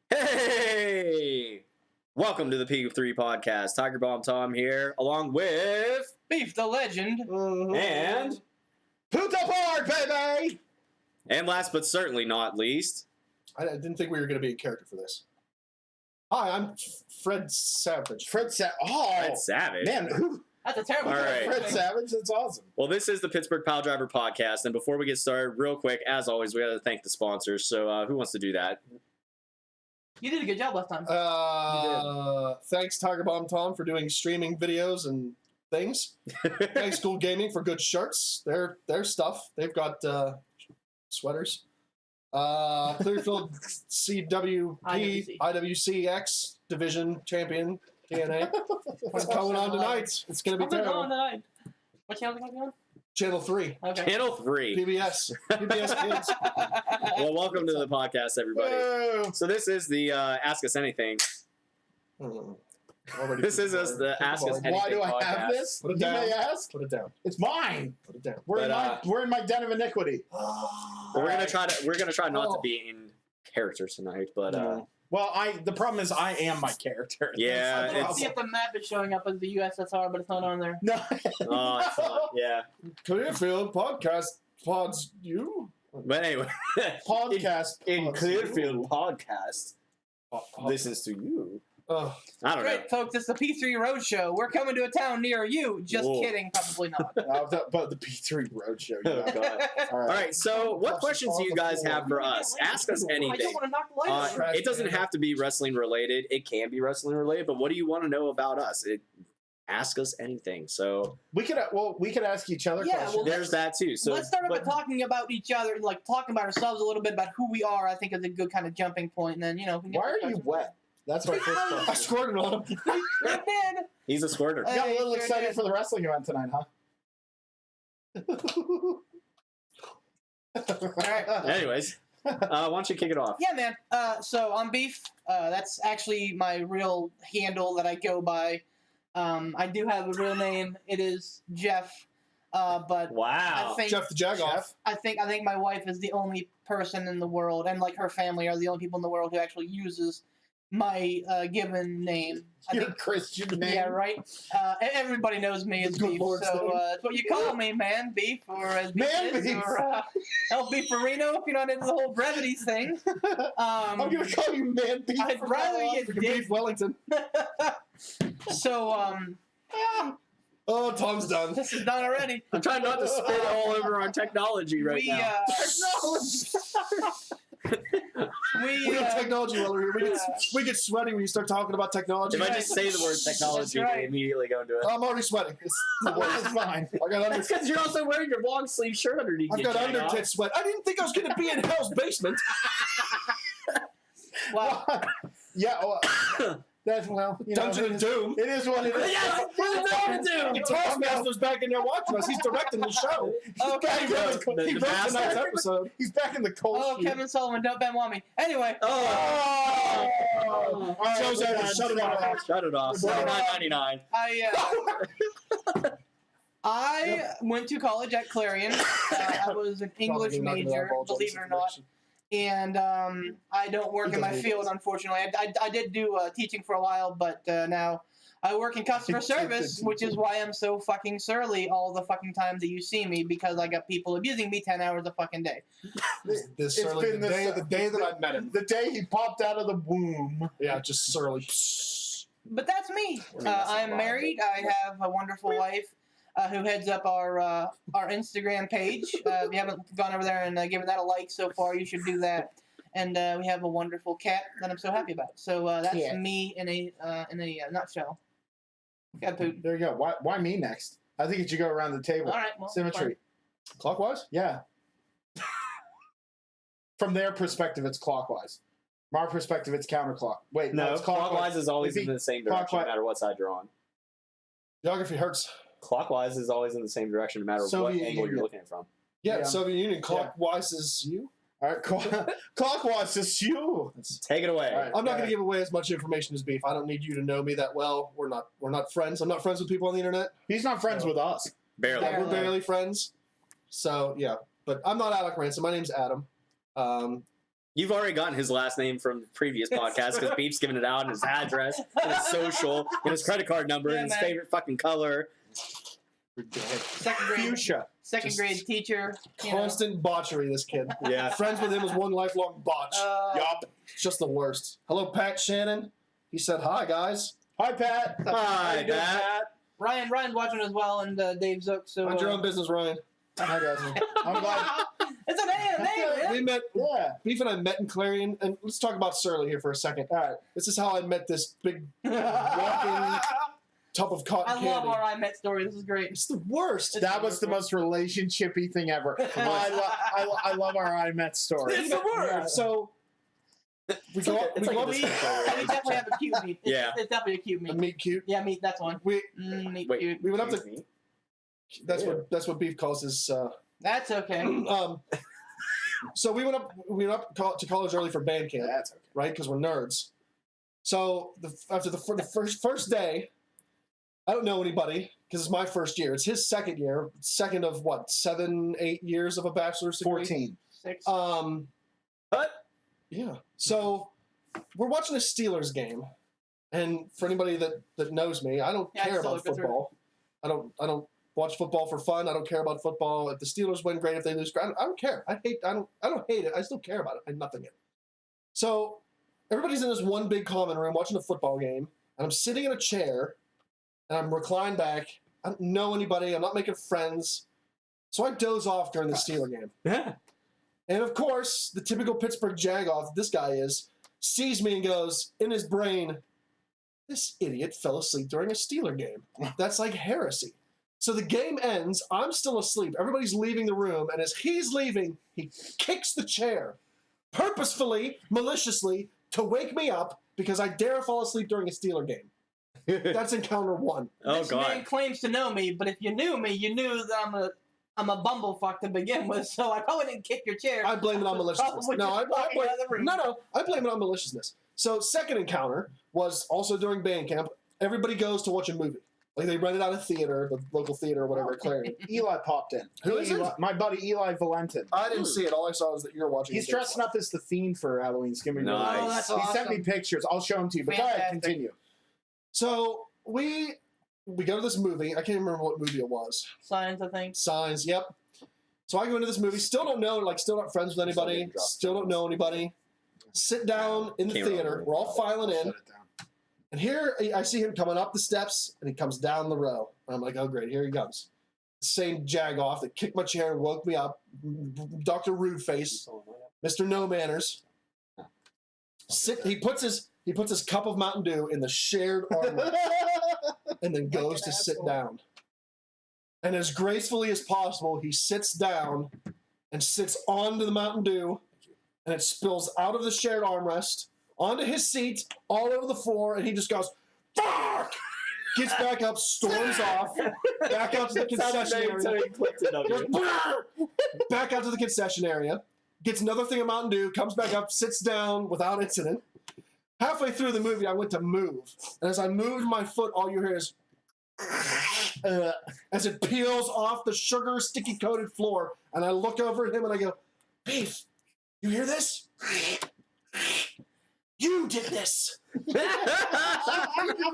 Hey! Welcome to the P3 podcast. Tiger Balm Tom here, along with Beef the Legend. and Puta Park, baby! and last but certainly not least, I didn't think we were going to be a character for this. Hi, I'm Fred Savage. Fred Savage. Man, who? That's a terrible All right. Fred Savage? That's awesome. Well, this is the Pittsburgh Piledriver podcast, and before we get started, real quick, as always, we got to thank the sponsors. So, who wants to do that? You did a good job last time. Thanks, Tiger Bomb Tom, for doing streaming videos and things. Thanks, Gould Gaming, for good shirts. Their stuff. They've got sweaters. Clearfield CWP IWC X Division Champion TNA. What's going on tonight? It's going to be terrible. Tonight. What channel are you on? Channel 3. Okay. Channel 3. PBS Kids. Well, welcome to the podcast, everybody. Whoa. So this is the Ask Us Anything. This is us the Ask Us Anything Why do I podcast. have this? Put it You down. may ask. Put it down. It's mine. Put it down. We're in my den of iniquity. Well, we're gonna try not to be in character tonight, but Well, the problem is I am my character. Yeah, I it's- see if the map is showing up as the USSR, but it's not on there. No. it's not, yeah. Clearfield podcast pods you. But anyway, Podcast. in pods Clearfield you. podcast listens to you. Oh, I don't know. Great, folks. It's the P3 Roadshow. We're coming to a town near you. Just Whoa. kidding. Probably not. But the P3 Roadshow. You Oh, know. God. All All right, so what Toss questions do you on the guys floor. have for us? Ask us I anything. don't want to knock the lights out. It doesn't have to be wrestling related. It can be wrestling related, but what do you want to know about us? Ask us anything. So We could ask each other Yeah, questions. well, there's that too. So Let's start but- by talking about each other, like talking about ourselves a little bit about who we are. I think is a good kind of jumping point, and then we can get Why to are you questions. wet? That's my first I question. squirted on him. Sure did. He's a squirter. You got a little Sure excited did. for the wrestling event tonight, huh? All right. Anyways, why don't you kick it off? Yeah, man. So I'm Beef. That's actually my real handle that I go by. I do have a real name. It is Jeff. But Wow. I think Jeff the Jagoff. I think my wife is the only person in the world, and like her family are the only people in the world who actually uses my given name. I Your think. Christian name. Yeah, right. Everybody knows me as Good Beef, Lord's so name. that's what you call me, man, Beef, or as Beef Man is, Beef. or El Beefarino, if you're not into the whole brevity thing. I'm gonna call you Man Beef. I'd from rather now on. you Freaking did. Beef Wellington. So, Oh, Tom's done. this is done already. I'm trying not to spit all over our technology right we, now. We got technology while we're here. We get sweaty when you start talking about technology. If I just say the word technology, That's right. they immediately go into it. I'm already sweating. It's It's fine. I got under. That's because you're also wearing your long sleeve shirt underneath. I've your got under jacket. tit sweat. I didn't think I was going to be in Hell's basement. Wow. Yeah. Well, that's Dungeon and Doom. It is what it is. Yes, it's Dungeon and Doom. The Toastmaster's back in there watching us. He's directing the show. Okay. He wrote The tonight's master. episode. He's back in the cold. Oh, sheet. Kevin Sullivan, don't Ben want me. Anyway, Oh. All right, Show's we're over. done. Shut it off. Shut it off. $49.99. I went to college at Clarion. I was an English Probably not gonna major, divulge all believe this it or not. And I don't work in my field, unfortunately. I did do teaching for a while, but now I work in customer service, which is why I'm so fucking surly all the fucking time that you see me, because I got people abusing me 10 hours a fucking day. This It's surly, been the this- day that I met him. The day he popped out of the womb. Yeah, just surly. But that's me. I mean, that's I'm a lot. married. I have a wonderful wife who heads up our Instagram page. If you haven't gone over there and given that a like so far, you should do that. And we have a wonderful cat that I'm so happy about. So that's Cat. me in a nutshell. Got poop. There you go. Why me next? I think it should go around the table. All right. Well, Symmetry. Clockwise? Yeah. From their perspective, it's clockwise. From our perspective, it's counterclock. Wait, No, it's clockwise is always It'd in be the same direction, no clockwise. matter what side you're on. Geography hurts. Clockwise is always in the same direction, no matter what Soviet angle you're Union. looking at it from. Yeah, Yeah. Soviet Union. Clockwise is you. All right, clockwise is you. Take it away. All right. I'm not going to give away as much information as Beef. I don't need you to know me that well. We're not friends. I'm not friends with people on the internet. He's not friends with us. Barely. Yeah. We're barely friends. So yeah, but I'm not Alec Ransom. My name's Adam. You've already gotten his last name from the previous podcast because Beef's given it out and his address and his social and his credit card number and his favorite fucking color. Second grade. Fuchsia. Second grade teacher. Constant botchery, this kid. Yeah. Friends with him was one lifelong botch. Yup. It's just the worst. Hello, Pat Shannon. He said, hi, guys. Hi, Pat. How Hi, you doing, Pat. Ryan's watching as well, and Dave Zook. So Mind your own business, Ryan. Hi, guys. I'm glad. It's a name, man. We met, Yeah. Beef and I met in Clarion, and let's talk about Surly here for a second. All right. This is how I met this big walking tub of cotton I candy. love our I Met story. This is great. It's the worst. That was the most relationshipy thing ever. I love our I Met story. It's the worst. Yeah, so we go up. It's We like go a up. We definitely have a cute meet. Yeah. It's definitely a cute A meet. meet cute. Yeah, meet. That's one. We Meet Wait. cute. we went up to. That's what Beef calls his. That's okay. So we went up to college early for band camp, That's okay. right? Because we're nerds. So after the first day, I don't know anybody because it's my first year. It's his second year, second of what 7-8 years of a bachelor's degree. 14. 6. What? Yeah. So we're watching a Steelers game, and for anybody that knows me, I don't Yeah, care still about a good football. I don't watch football for fun. I don't care about football. If the Steelers win, great. If they lose, great. I don't care. I don't hate it. I still care about it. I nothing it. So everybody's in this one big common room watching a football game, and I'm sitting in a chair, and I'm reclined back. I don't know anybody. I'm not making friends. So I doze off during the Steeler game. Yeah. And of course, the typical Pittsburgh Jagoff this guy is, sees me and goes, in his brain, this idiot fell asleep during a Steeler game. That's like heresy. So the game ends, I'm still asleep, everybody's leaving the room, and as he's leaving, he kicks the chair, purposefully, maliciously, to wake me up because I dare fall asleep during a Steeler game. That's encounter one. Oh, This man God. claims to know me, but if you knew me, you knew that I'm a bumblefuck to begin with. So I probably didn't kick your chair. I blame it on maliciousness. Probably No, just walking out of the room. I blame it on maliciousness. So second encounter was also during band camp. Everybody goes to watch a movie. Like they rented out a theater, the local theater or whatever, Clarion. Eli popped in. Who is it? My buddy Eli Valentin. I didn't see it. All I saw was that you're watching. He's it. dressing up as the Fiend for Halloween. It's gonna be really Nice. Oh, that's He sent me awesome. pictures. I'll show them to you. But go ahead, Fantastic. continue. So we go to this movie. I can't remember what movie it was. Signs, I think. Signs. Yep. So I go into this movie. Still don't know. Like still not friends with anybody. Still don't know anybody. Sit down in the Can't theater. remember. We're all filing in. Shut it down. And here I see him coming up the steps, and he comes down the row. And I'm like, oh, great, here he comes. Same Jagoff that kicked my chair and woke me up. Dr. Rude Face, Mr. No Manners. He puts his cup of Mountain Dew in the shared armrest and then goes to sit down. And as gracefully as possible, he sits down and sits onto the Mountain Dew, and it spills out of the shared armrest onto his seat, all over the floor, and he just goes, fuck! Gets back up, storms off, back out to the concession area. Goes, "Brr!" Back out to the concession area, gets another thing of Mountain Dew, comes back up, sits down without incident. Halfway through the movie, I went to move. And as I moved my foot, all you hear is as it peels off the sugar sticky coated floor. And I look over at him and I go, Beef, you hear this? You did this.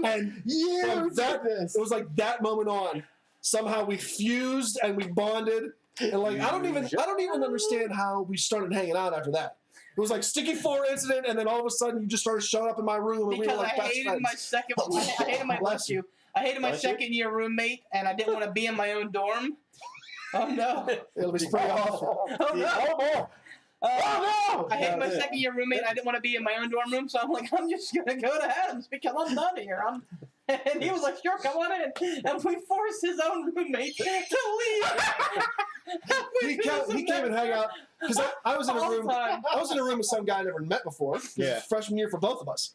And it was like that moment on. Somehow we fused and we bonded. And like I don't even understand how we started hanging out after that. It was like sticky floor incident, and then all of a sudden you just started showing up in my room, and we were Because like I best hated friends. my second. I hated my Bless you. I hated my Bless you. second year roommate, and I didn't want to be in my own dorm. Oh no! It'll be pretty awful. Oh no! Oh no! I hated my second year roommate. And I didn't want to be in my own dorm room, so I'm like, I'm just gonna go to Adams because I'm done here. And he was like, sure, come on in. And we forced his own roommate to leave. He came and hung out because I was in a All the room. time. I was in a room with some guy I never met before. Yeah. Freshman year for both of us.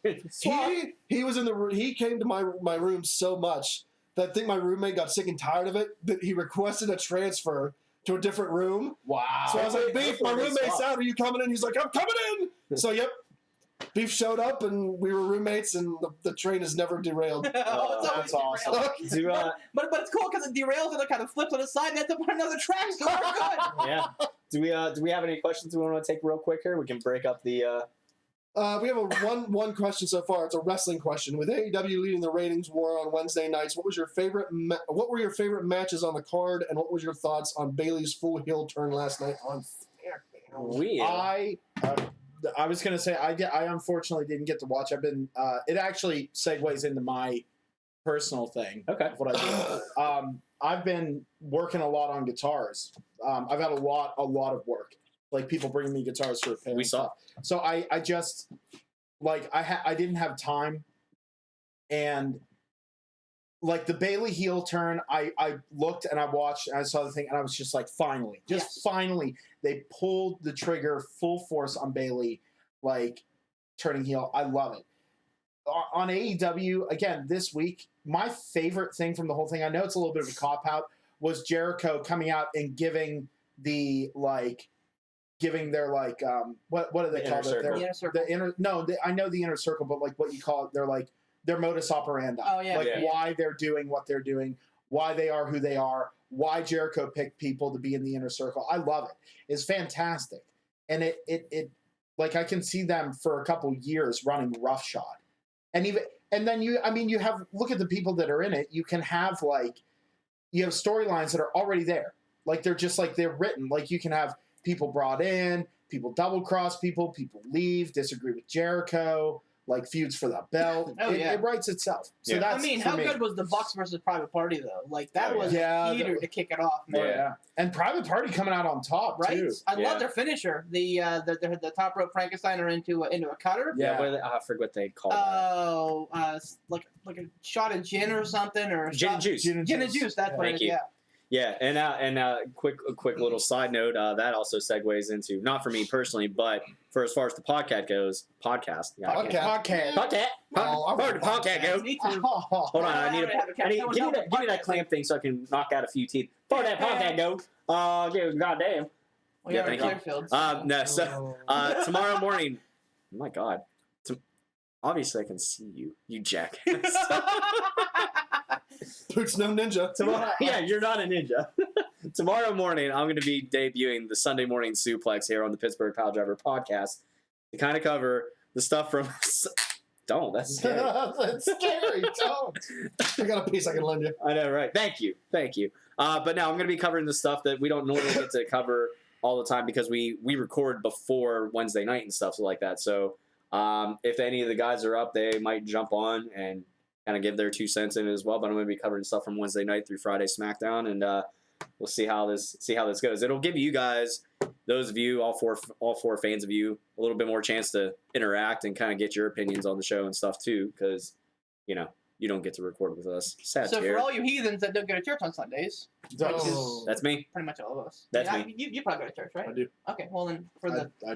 He was in the room. He came to my room so much that I think my roommate got sick and tired of it that he requested a transfer to a different room. Wow. So I was like, Beef, my roommate's out. Are you coming in? He's like, I'm coming in. So yep. Beef showed up, and we were roommates, and the train has never derailed. Oh, it's That's always awesome. derailed. But it's cool because it derails and it kind of flips on the side and ends up on another track, so we're good. Yeah. Do we have any questions we want to take real quick here? We can break up the. We have one question so far. It's a wrestling question. With AEW leading the ratings war on Wednesday nights, what were your favorite matches on the card, and what was your thoughts on Bayley's full heel turn last night on SmackDown? I was gonna say I unfortunately didn't get to watch. I've been. It actually segues into my personal thing. Okay. Of what I do. I've been working a lot on guitars. I've had a lot of work. Like people bringing me guitars for repair. We saw. So I just like I didn't have time, and like the Bayley heel turn, I looked and I watched and I saw the thing and I was just like, finally, finally, they pulled the trigger full force on Bayley, like turning heel. I love it. On AEW again this week, my favorite thing from the whole thing, I know it's a little bit of a cop out, was Jericho coming out and giving their what do they call it? The inner circle. I know the inner circle, but like what you call it, they're like their modus operandi. Oh, yeah. Like why they're doing what they're doing, why they are who they are, why Jericho picked people to be in the inner circle. I love it. It's fantastic. And it like I can see them for a couple years running roughshod. And then you have look at the people that are in it. You can have you have storylines that are already there. Like they're written. Like you can have people brought in, people double cross people leave, disagree with Jericho, like feuds for the belt. It writes itself. So that's how good was the Bucks versus Private Party though? Like that was a heater to kick it off, man. Yeah. And Private Party coming out on top too. I love their finisher. The top rope Frankensteiner into a cutter. Yeah. I forget what they call that. Like a shot of gin or something, or Gin and juice. Gin and juice. That's what it is. Yeah. Yeah, and quick little side note that also segues into, not for me personally, but for as far as the podcast goes, podcast goes. Me too. Hold on, I need give me that clamp thing so I can knock out a few teeth. For that podcast goes. Goddamn. Well, yeah, thank Clearfield, you. No, so tomorrow morning. Oh my God. Obviously, I can see you, you jackass. Boots no ninja. Yeah, you're not a ninja. Tomorrow morning, I'm going to be debuting the Sunday Morning Suplex here on the Pittsburgh Piledriver podcast to kind of cover the stuff from... Don't. That's scary. That's scary. Don't. I got a piece I can lend you. I know, right? Thank you. But now I'm going to be covering the stuff that we don't normally get to cover all the time because we record before Wednesday night and stuff like that. So if any of the guys are up, they might jump on and kind of give their 2 cents in it as well. But I'm going to be covering stuff from Wednesday night through Friday SmackDown, and we'll see how this goes. It'll give you guys, those of you, all four fans of you, a little bit more chance to interact and kind of get your opinions on the show and stuff too, because you don't get to record with us. Sad so tear. for all you heathens that don't go to church on Sundays, that's me. Pretty much all of us. That's me. You probably go to church, right? I do. Okay, well then for the Yeah.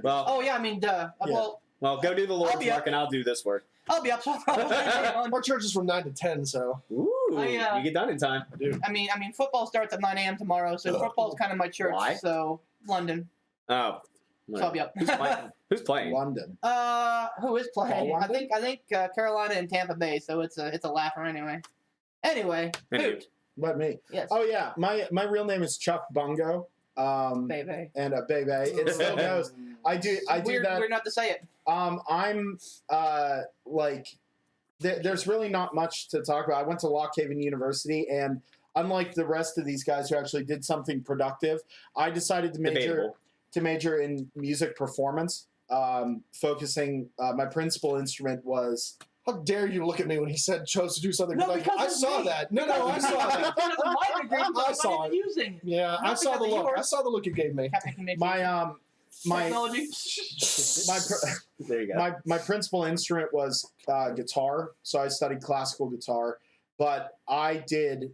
Well, go do the Lord's work, and I'll do this work. I'll be up. Our church is from 9 to 10, so. Ooh, you get done in time. I do. I mean, football starts at 9 a.m. tomorrow, so football's kind of my church. Why? So London. Oh, So I'll be up. Who's playing? London. Who is playing? Oh, I think Carolina and Tampa Bay. So it's a laugher anyway. Anyway, Hoot. Let me. Yes. Oh yeah, my real name is Chuck Bungo. Bebe. And a Bebe. It still goes. I do that. Weird not to say it. I'm there's really not much to talk about. I went to Lock Haven University, and unlike the rest of these guys who actually did something productive, I decided to major in music performance. Focusing, my principal instrument was. How dare you look at me when he chose to do something? No, because I saw that. No, I saw that. I saw it. Using. Yeah, I saw the look. I saw the look you gave me. My technology. There you go. My principal instrument was guitar, so I studied classical guitar. But I did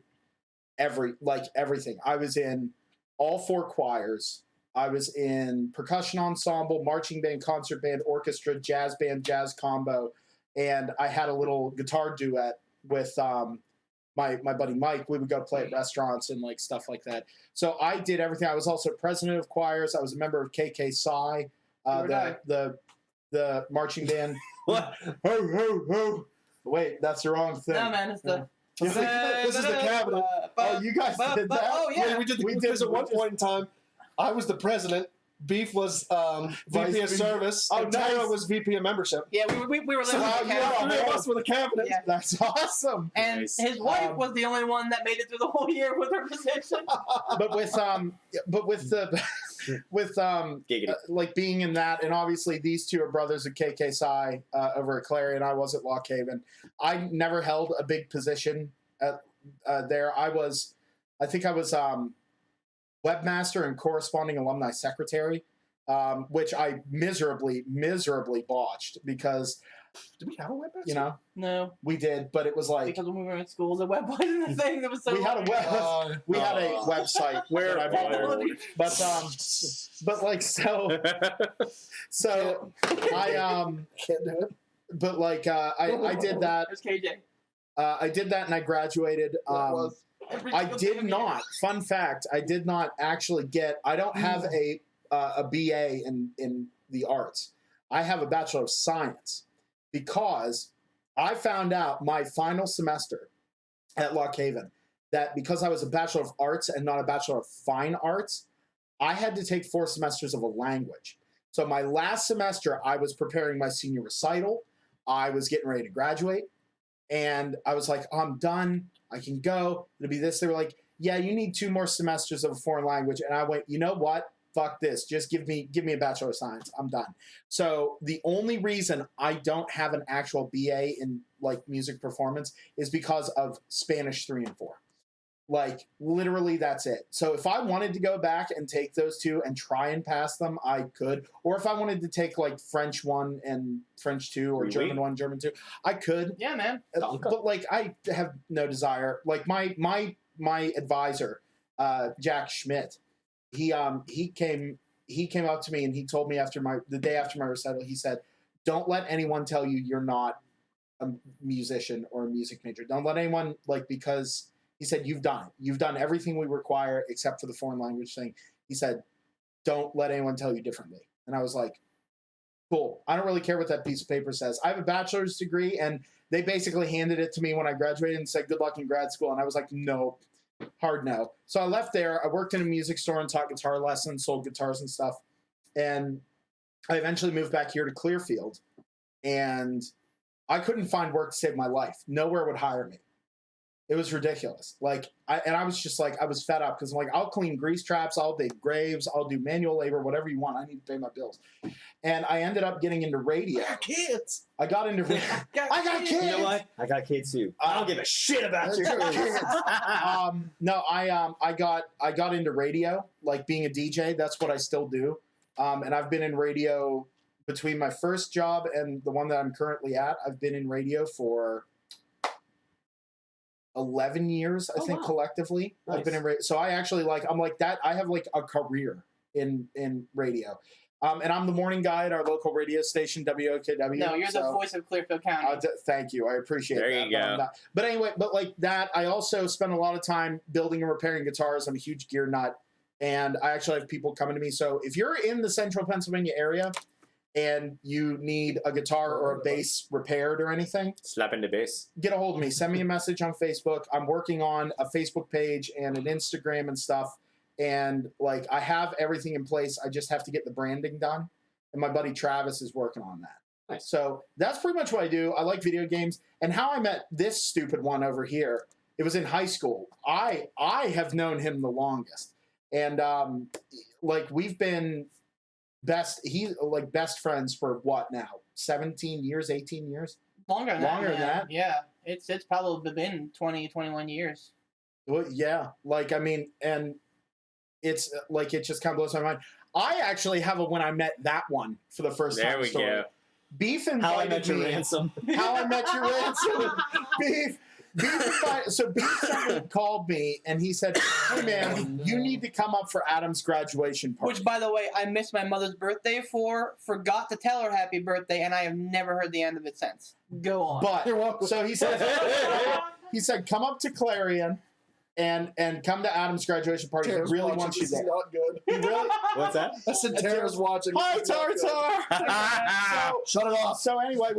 everything. I was in all 4 choirs. I was in percussion ensemble, marching band, concert band, orchestra, jazz band, jazz combo, and I had a little guitar duet with my buddy Mike. We would go play at restaurants and stuff like that. So I did everything. I was also president of choirs. I was a member of KK Psi, the the marching band. What? Ho ho ho! Wait, that's the wrong thing. No, man, it's the. This is the cabinet. Oh, you guys did that? Oh, yeah. We did. We did. Because at one point in time, I was the president. Beef was VP of service. Oh, and Tara nice. was VP of membership. Yeah, we were So living in the you had cabinet. three of us with a cabinet. Yeah. That's awesome. And Nice. his wife was the only one that made it through the whole year with her position. But with the Giggity. like being in that, and obviously these two are brothers of KK Psi over at Clarion. I was at Lock Haven. I never held a big position at there. I think I was webmaster and corresponding alumni secretary, which I miserably botched because, Did we have a webmaster? you know, No, we did, but it was like because when we were in school, the web wasn't a thing. That was so. we had a web. We had a Oh. website Where that I are but like so I Can't do it. but like I did that. There's KJ. I did that and I graduated. That was Every I single did thing. not. Fun fact: I did not actually get. I don't have a BA in the arts. I have a Bachelor of Science because I found out my final semester at Lock Haven that because I was a Bachelor of Arts and not a Bachelor of Fine Arts, I had to take 4 semesters of a language. So my last semester, I was preparing my senior recital. I was getting ready to graduate. And I was like, oh, I'm done. I can go. It'll be this. They were like, yeah, you need 2 more semesters of a foreign language. And I went, you know what? Fuck this. Just give me a Bachelor of Science. I'm done. So the only reason I don't have an actual BA in like music performance is because of Spanish 3 and 4. Like literally that's it. So if I wanted to go back and take those 2 and try and pass them, I could. Or if I wanted to take like French 1 and French 2 or Oui, German oui. 1, German 2, I could. Yeah, man. But like I have no desire. Like my advisor, Jack Schmidt, he came up to me and he told me the day after my recital, he said, "Don't let anyone tell you you're not a musician or a music major. Don't let anyone because." He said, you've done everything we require except for the foreign language thing. He said, don't let anyone tell you differently. And I was like, cool. I don't really care what that piece of paper says. I have a bachelor's degree, and they basically handed it to me when I graduated and said, good luck in grad school. And I was like, no, hard no. So I left there. I worked in a music store and taught guitar lessons, sold guitars and stuff. And I eventually moved back here to Clearfield. And I couldn't find work to save my life. Nowhere would hire me. It was ridiculous. I was just like, I was fed up because I'm like, I'll clean grease traps, I'll dig graves, I'll do manual labor, whatever you want. I need to pay my bills. And I ended up getting into radio. Kids. I got into radio. I got kids. You know what? I got kids too. I don't give a shit about your kids. No, I got into radio, like being a DJ. That's what I still do. And I've been in radio between my first job and the one that I'm currently at. I've been in radio for 11 years, I think, wow. collectively. Nice. I've been in radio. So I actually I'm like that. I have like a career in radio. And I'm the morning guy at our local radio station, WOKW. No, you're the voice of Clearfield County. Thank you. I appreciate There that. you but I'm go. not. But anyway, like that, I also spend a lot of time building and repairing guitars. I'm a huge gear nut. And I actually have people coming to me. So if you're in the central Pennsylvania area and you need a guitar or a bass repaired or anything, Slap into bass. get a hold of me. Send me a message on Facebook. I'm working on a Facebook page and an Instagram and stuff. And like I have everything in place. I just have to get the branding done. And my buddy Travis is working on that. Nice. So that's pretty much what I do. I like video games. And how I met this stupid one over here, it was in high school. I have known him the longest. And like we've been best friends for what now? 17 years, 18 years? Longer than Longer than that. that? Yeah. It's probably been 20, 21 years. Well, yeah. Like, I mean, and it's like, it just kind of blows my mind. I actually have a when I met that one for the first time. There we story. go. Beef How I invited Met Your me. Ransom. How I Met Your Ransom. Beef invited, called me and he said, hey man, you need to come up for Adam's graduation party. Which, by the way, I missed my mother's birthday forgot to tell her happy birthday, and I have never heard the end of it since. Go on. But You're welcome. so he said, come up to Clarion and come to Adam's graduation party. Tara's He really watching. wants you This is there. not good. He really. What's that? I said Tara's watching. Hi, This is not good. Tartar. Shut it off. So anyway,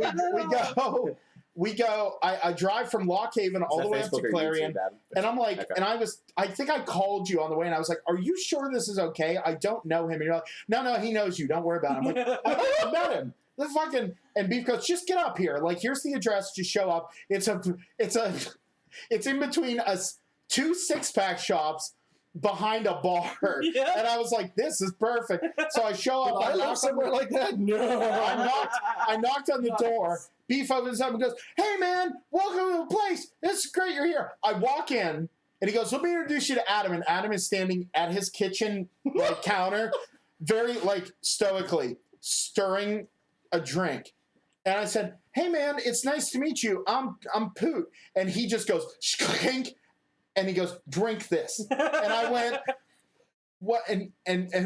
we go. I drive from Lock Haven all Is the that way up Facebook to or Clarion, YouTube, Adam? and I'm like, Okay. and I think I called you on the way, and I was like, "Are you sure this is okay? I don't know him." And you're like, "No, he knows you. Don't worry about him." I'm like, I met him. The fucking and Beef goes, "Just get up here. Like, here's the address. Just show up. It's in between us 2 6-pack shops behind a bar." Yeah. And I was like, "This is perfect." So I show up. I I live knock somewhere like that. No. I knocked on the door. Beef opens up and goes, "Hey man, welcome to the place. It's great you're here." I walk in and he goes, "Let me introduce you to Adam." And Adam is standing at his kitchen counter, very stoically stirring a drink. And I said, "Hey man, it's nice to meet you. I'm Poot." And he just goes, "Skink," and he goes, "Drink this." And I went, "What?" And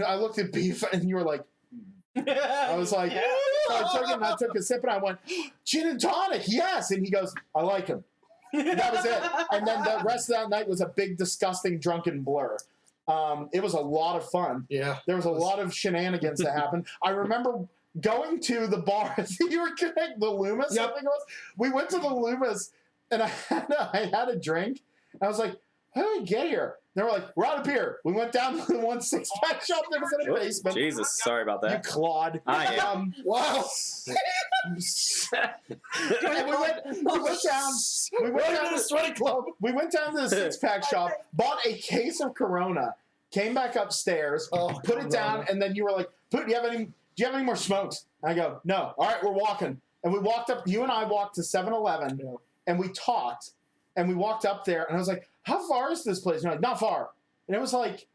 I looked at Beef and you were like, I was like, Yeah. so I took it and I took a sip and I went, "Gin and tonic, yes." And he goes, "I like him." That was it. And then the rest of that night was a big, disgusting, drunken blur. It was a lot of fun. Yeah. There was a lot of shenanigans that happened. I remember going to the bar. You were connecting the Loomis, I think it was. We went to the Loomis and I had a drink. I was like, "How did we get here?" They were like, "We're out of beer." We went down to the 1 6-pack shop that was in the basement. Jesus, sorry about You that. clod. I am. Wow. And we went down. We went down to the sweaty club. We went down to the 6-pack shop, bought a case of Corona, came back upstairs, put it down, and then you were like, "Poot, do you have any more smokes?" And I go, "No." "All right, we're walking." And we walked up. You and I walked to 7-Eleven, and we talked, and we walked up there, and I was like, "How far is this place?" And you're like, "Not far." And it was like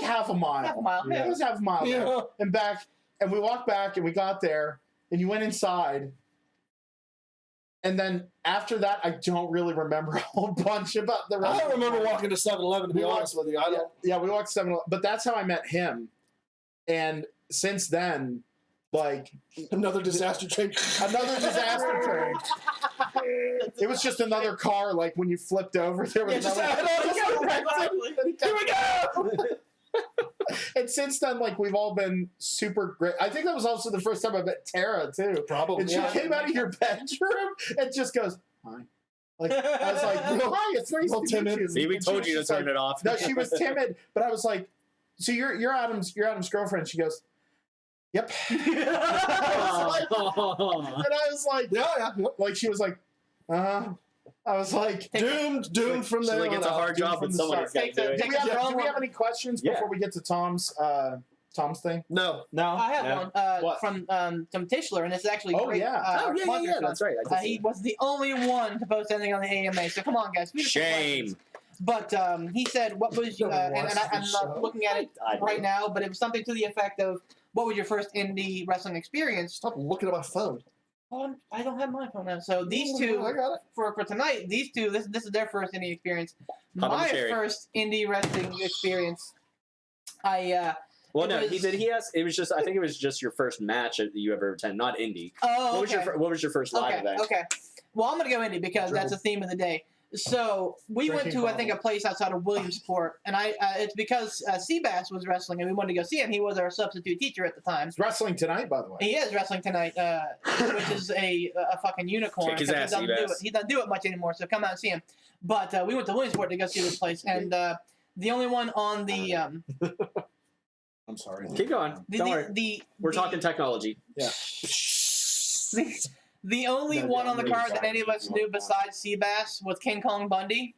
half a mile. Half a mile, It was half a mile there. Yeah. And back, and we walked back, and we got there, and you went inside. And then after that, I don't really remember a whole bunch about the rest. I don't remember walking to 7-Eleven, to be We walked- honest with you. I don't. Yeah, we walked 7-Eleven, but that's how I met him. And since then, like Another disaster train. another disaster train. It was just another car. Like when you flipped over, there was Yeah, just another. Here we go. And since then, like we've all been super great. I think that was also the first time I met Tara too. Probably. And she came out of your bedroom and just goes, "Hi." Like I was like, "Hi, it's nice Well, to meet timid. you." See, we And she told was you to just turn like- it off. No, she was timid, but I was like, "So you're Adam's girlfriend?" She goes, "Yep." And I was like, Yeah. like she was like, I was like, Doomed from She's there like, on it's a out. hard Doomed job from when the somebody's start. got to do it. do we have any questions Yeah. before we get to Tom's thing? No. No. I have Yeah. one What? from Tischler, and it's actually Oh, great. yeah. sponsorship. That's right. I did see He that. was the only one to post anything on the AMA. So come on, guys. Be the Shame. questions. But he said, "What was?" Nobody and wants I'm this not show. looking at it I do. right now, but it was something to the effect of, "What was your first indie wrestling experience?" Stop looking at my phone. Oh, I don't have my phone now. So these I two got it. for tonight, these two, this is their first indie experience. Pop on the My cherry. first indie wrestling experience, I Well, It no, was- he did. He asked. It was just. I think it was just your first match that you ever attended, not indie. oh What was okay. your What was your first live Okay, event? okay. Well, I'm gonna go indie because that's the theme of the day. So we went Drinking to I think a problem. place outside of Williamsport, and it's because Seabass was wrestling, and we wanted to go see him. He was our substitute teacher at the time. It's wrestling tonight, by the way. He is wrestling tonight, which is a fucking unicorn. Kick his 'cause ass, he doesn't do Seabass. it. He doesn't do it much anymore. So come out and see him. But we went to Williamsport to go see this place, and the only one on the I'm sorry. Keep going. Don't worry. We're talking technology. The only No, one yeah, on the I'm card really that any of sorry. us knew besides Seabass was King Kong Bundy.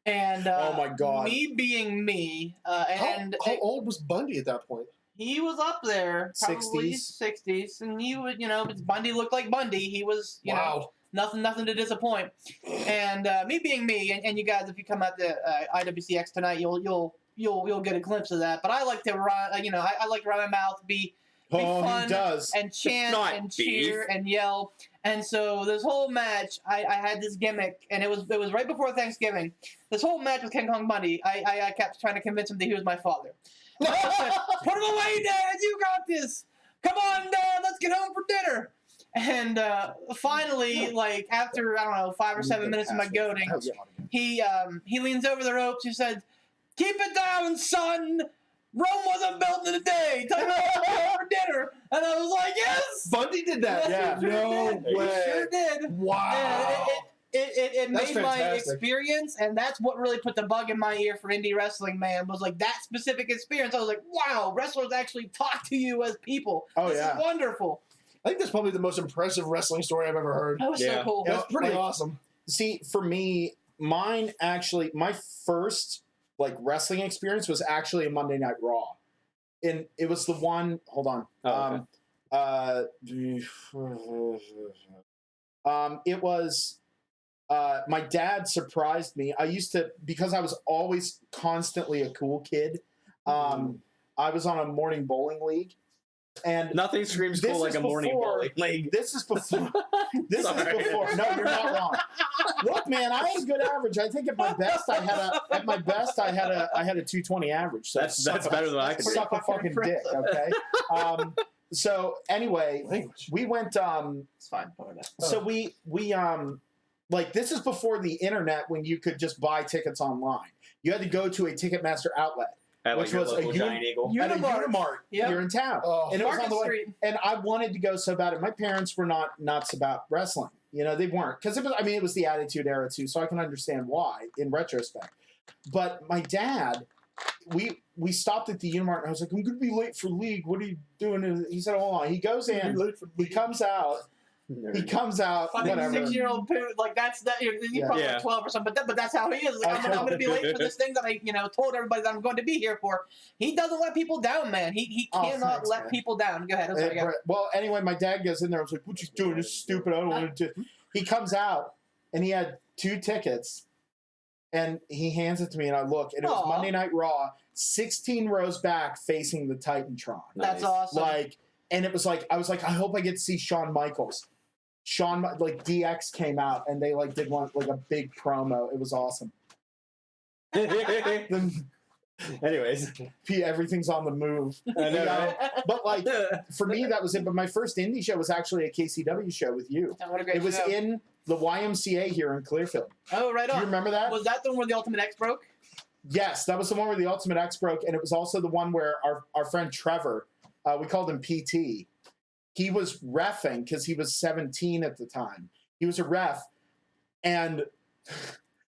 And Oh my God. me being me, and How old was Bundy at that point? he was up there, probably 60s. 60s, and he would, Bundy looked like Bundy. He was, Wow. nothing to disappoint. And me being me, and you guys, if you come out to IWCX tonight, you'll get a glimpse of that. But I like to run, I like to run my mouth, be Oh, fun he does. and chant not and beef. cheer and yell. And so this whole match, I had this gimmick, and it was right before Thanksgiving. This whole match with King Kong Bundy, I kept trying to convince him that he was my father. I said, "Put him away, Dad. You got this. Come on, Dad. Let's get home for dinner." And finally, like after I don't know 5 or 7 minutes of my goading, he leans over the ropes. He said, "Keep it down, son. Rome wasn't built in a day. Time to go for dinner." And I was like, "Yes." Bundy did that. Yes, Yeah. he sure No did. way. He sure did. Wow. It That's made my fantastic. experience, and that's what really put the bug in my ear for indie wrestling, man, was like that specific experience. I was like, wow, wrestlers actually talk to you as people. Oh, This yeah. is wonderful. I think that's probably the most impressive wrestling story I've ever heard. That was Yeah. so cool. That's pretty like- awesome. See, for me, my first like wrestling experience was actually a Monday Night Raw, and it was the one. Hold on. Oh, It was. My dad surprised me. I used to, because I was always constantly a cool kid. I was on a morning bowling league, and Nothing screams This cool like is a morning before- bowling league. this is before. This Sorry. is before. No, you're not wrong. Look, man, I had a good average. I think at my best, I had a 220 average. So That's better than I could do. suck a fucking dick. Okay. So anyway, Language. we went. It's fine. Don't worry about it. So we like this is before the internet when you could just buy tickets online. You had to go to a Ticketmaster outlet At like which your was a local uni- Giant Eagle. You- at a Unimart. Unimart Yep. here in town. Oh. And it was on Market the way. Street. And I wanted to go so bad. And my parents were not nuts about wrestling. You know, they weren't. Because it was the Attitude Era too, so I can understand why in retrospect. But my dad, we stopped at the Unimart and I was like, I'm going to be late for league. What are you doing? And he said, hold on. He goes in. He comes out. He comes out. Fucking Whatever. 6-year-old parent, like that's that. You're Yeah. probably Yeah. like 12 or something, but that's how he is. Like, I'm going to be late for this thing that I told everybody that I'm going to be here for. He doesn't let people down, man. He Oh, cannot thanks, let man. people down. Go ahead. I'm sorry, go. Well, anyway, my dad goes in there. I was like, what you doing? This is stupid. I don't want to do. He comes out and he had 2 tickets and he hands it to me and I look and it was Aw. Monday Night Raw, 16 rows back facing the Titantron. That's Nice. awesome. Like, and it was like, I was like, I hope I get to see Shawn Michaels. Like DX came out and they like did one like a big promo. It was awesome. Then Anyways, everything's on the move. I know, right? But like for me, that was it. But my first indie show was actually a KCW show with you. Oh, what a great It was show. in the YMCA here in Clearfield. Oh, right Do you on. remember that? Was that the one where the Ultimate X broke? Yes, that was the one where the Ultimate X broke, and it was also the one where our friend Trevor, we called him PT. He was reffing because he was 17 at the time. He was a ref, and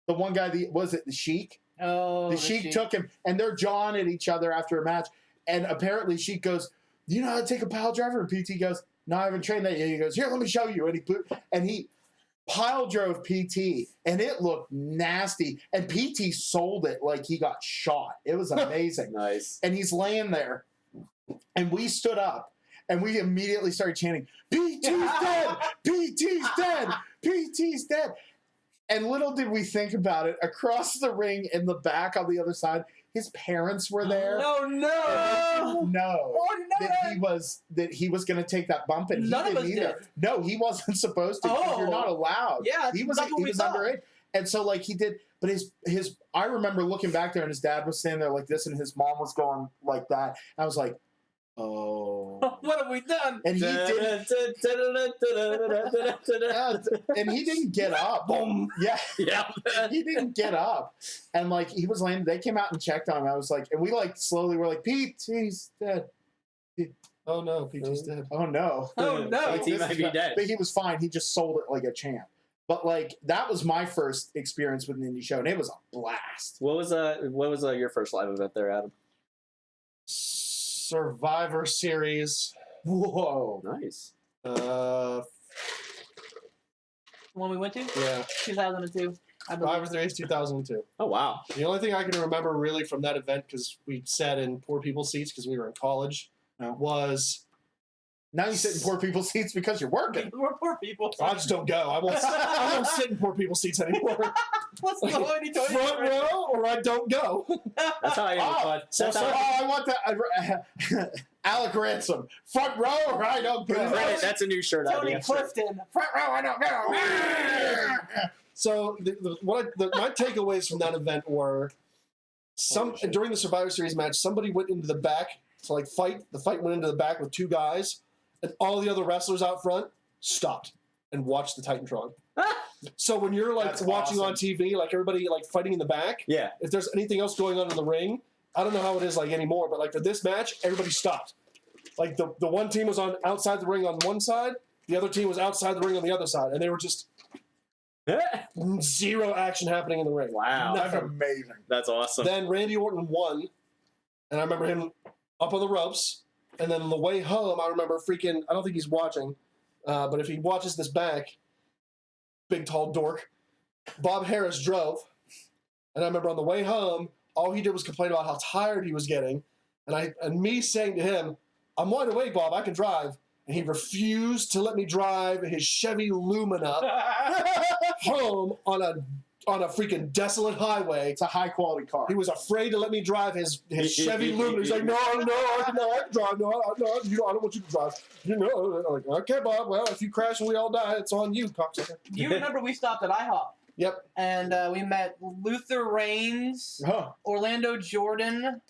the one guy, the Sheik? Oh, The Sheik took him, and they're jawing at each other after a match. And apparently, Sheik goes, "Do you know how to take a pile driver?" And PT goes, "No, I haven't trained that yet." He goes, "Here, let me show you." And he pile drove PT, and it looked nasty. And PT sold it like he got shot. It was amazing. Nice. And he's laying there, and we stood up, and we immediately started chanting, "PT's dead! PT's dead! PT's dead!" And little did we think about it, across the ring in the back on the other side, his parents were there. No, no. No. Oh, no. That he was going to take that bump, and None he of didn't us either. did. No, he wasn't supposed to. 'Cause Oh. You're not allowed. Yeah, he was that's what we thought. underage, and so like he did. But his I remember looking back there, and his dad was standing there like this, and his mom was going like that. And I was like, oh. What have we done? And he didn't. And he didn't get up. Boom. Yeah. Yeah. He didn't get up, and like he was laying. They came out and checked on him. I was like, and we like slowly were like, Pete, he's dead. Oh no, PT's dead. Oh no. Oh, no. PT might be dead. But he was fine. He just sold it like a champ. But like that was my first experience with an indie show, and it was a blast. What was your first live event there, Adam? Survivor Series. Whoa. Nice. Uh, The one we went to? yeah, 2002. I believe. Survivor Series 2002. Oh wow. The only thing I can remember really from that event, because we sat in poor people's seats because we were in college, was Now you sit in poor people's seats because you're working. We're poor people. I just don't go. I won't sit in poor people's seats anymore. What's the hoity-toity? Front row, or I don't go. That's how I am. Oh, That's how I I want that. Alec Ransom. Front row or I don't go. Right, that's a new shirt Tony idea. Clifton. Front row, I don't go. So my takeaways from that event were during the Survivor Series match, somebody went into the back to like fight. The fight went into the back with 2 guys, and all the other wrestlers out front stopped and watched the Titantron. So when you're like That's watching on awesome. TV, like everybody like fighting in the back, Yeah. if there's anything else going on in the ring, I don't know how it is like anymore, but like for this match, everybody stopped. Like the one team was on outside the ring on one side, the other team was outside the ring on the other side, and they were just zero action happening in the ring. Wow. That's Nothing. amazing. That's awesome. Then Randy Orton won, and I remember him up on the ropes. And then on the way home, I remember freaking. I don't think he's watching, but if he watches this back, big tall dork, Bob Harris drove, and I remember on the way home, all he did was complain about how tired he was getting, and me saying to him, "I'm wide awake, Bob. I can drive." And he refused to let me drive his Chevy Lumina home on a freaking desolate highway. It's a high quality car. He was afraid to let me drive his Chevy Lumina. He's like, no, I can drive. No, I don't want you to drive. I'm like, okay, Bob. Well, if you crash and we all die, it's on you, cocksucker. You remember we stopped at IHOP Yep. and we met Luther Reigns, Huh. Orlando Jordan,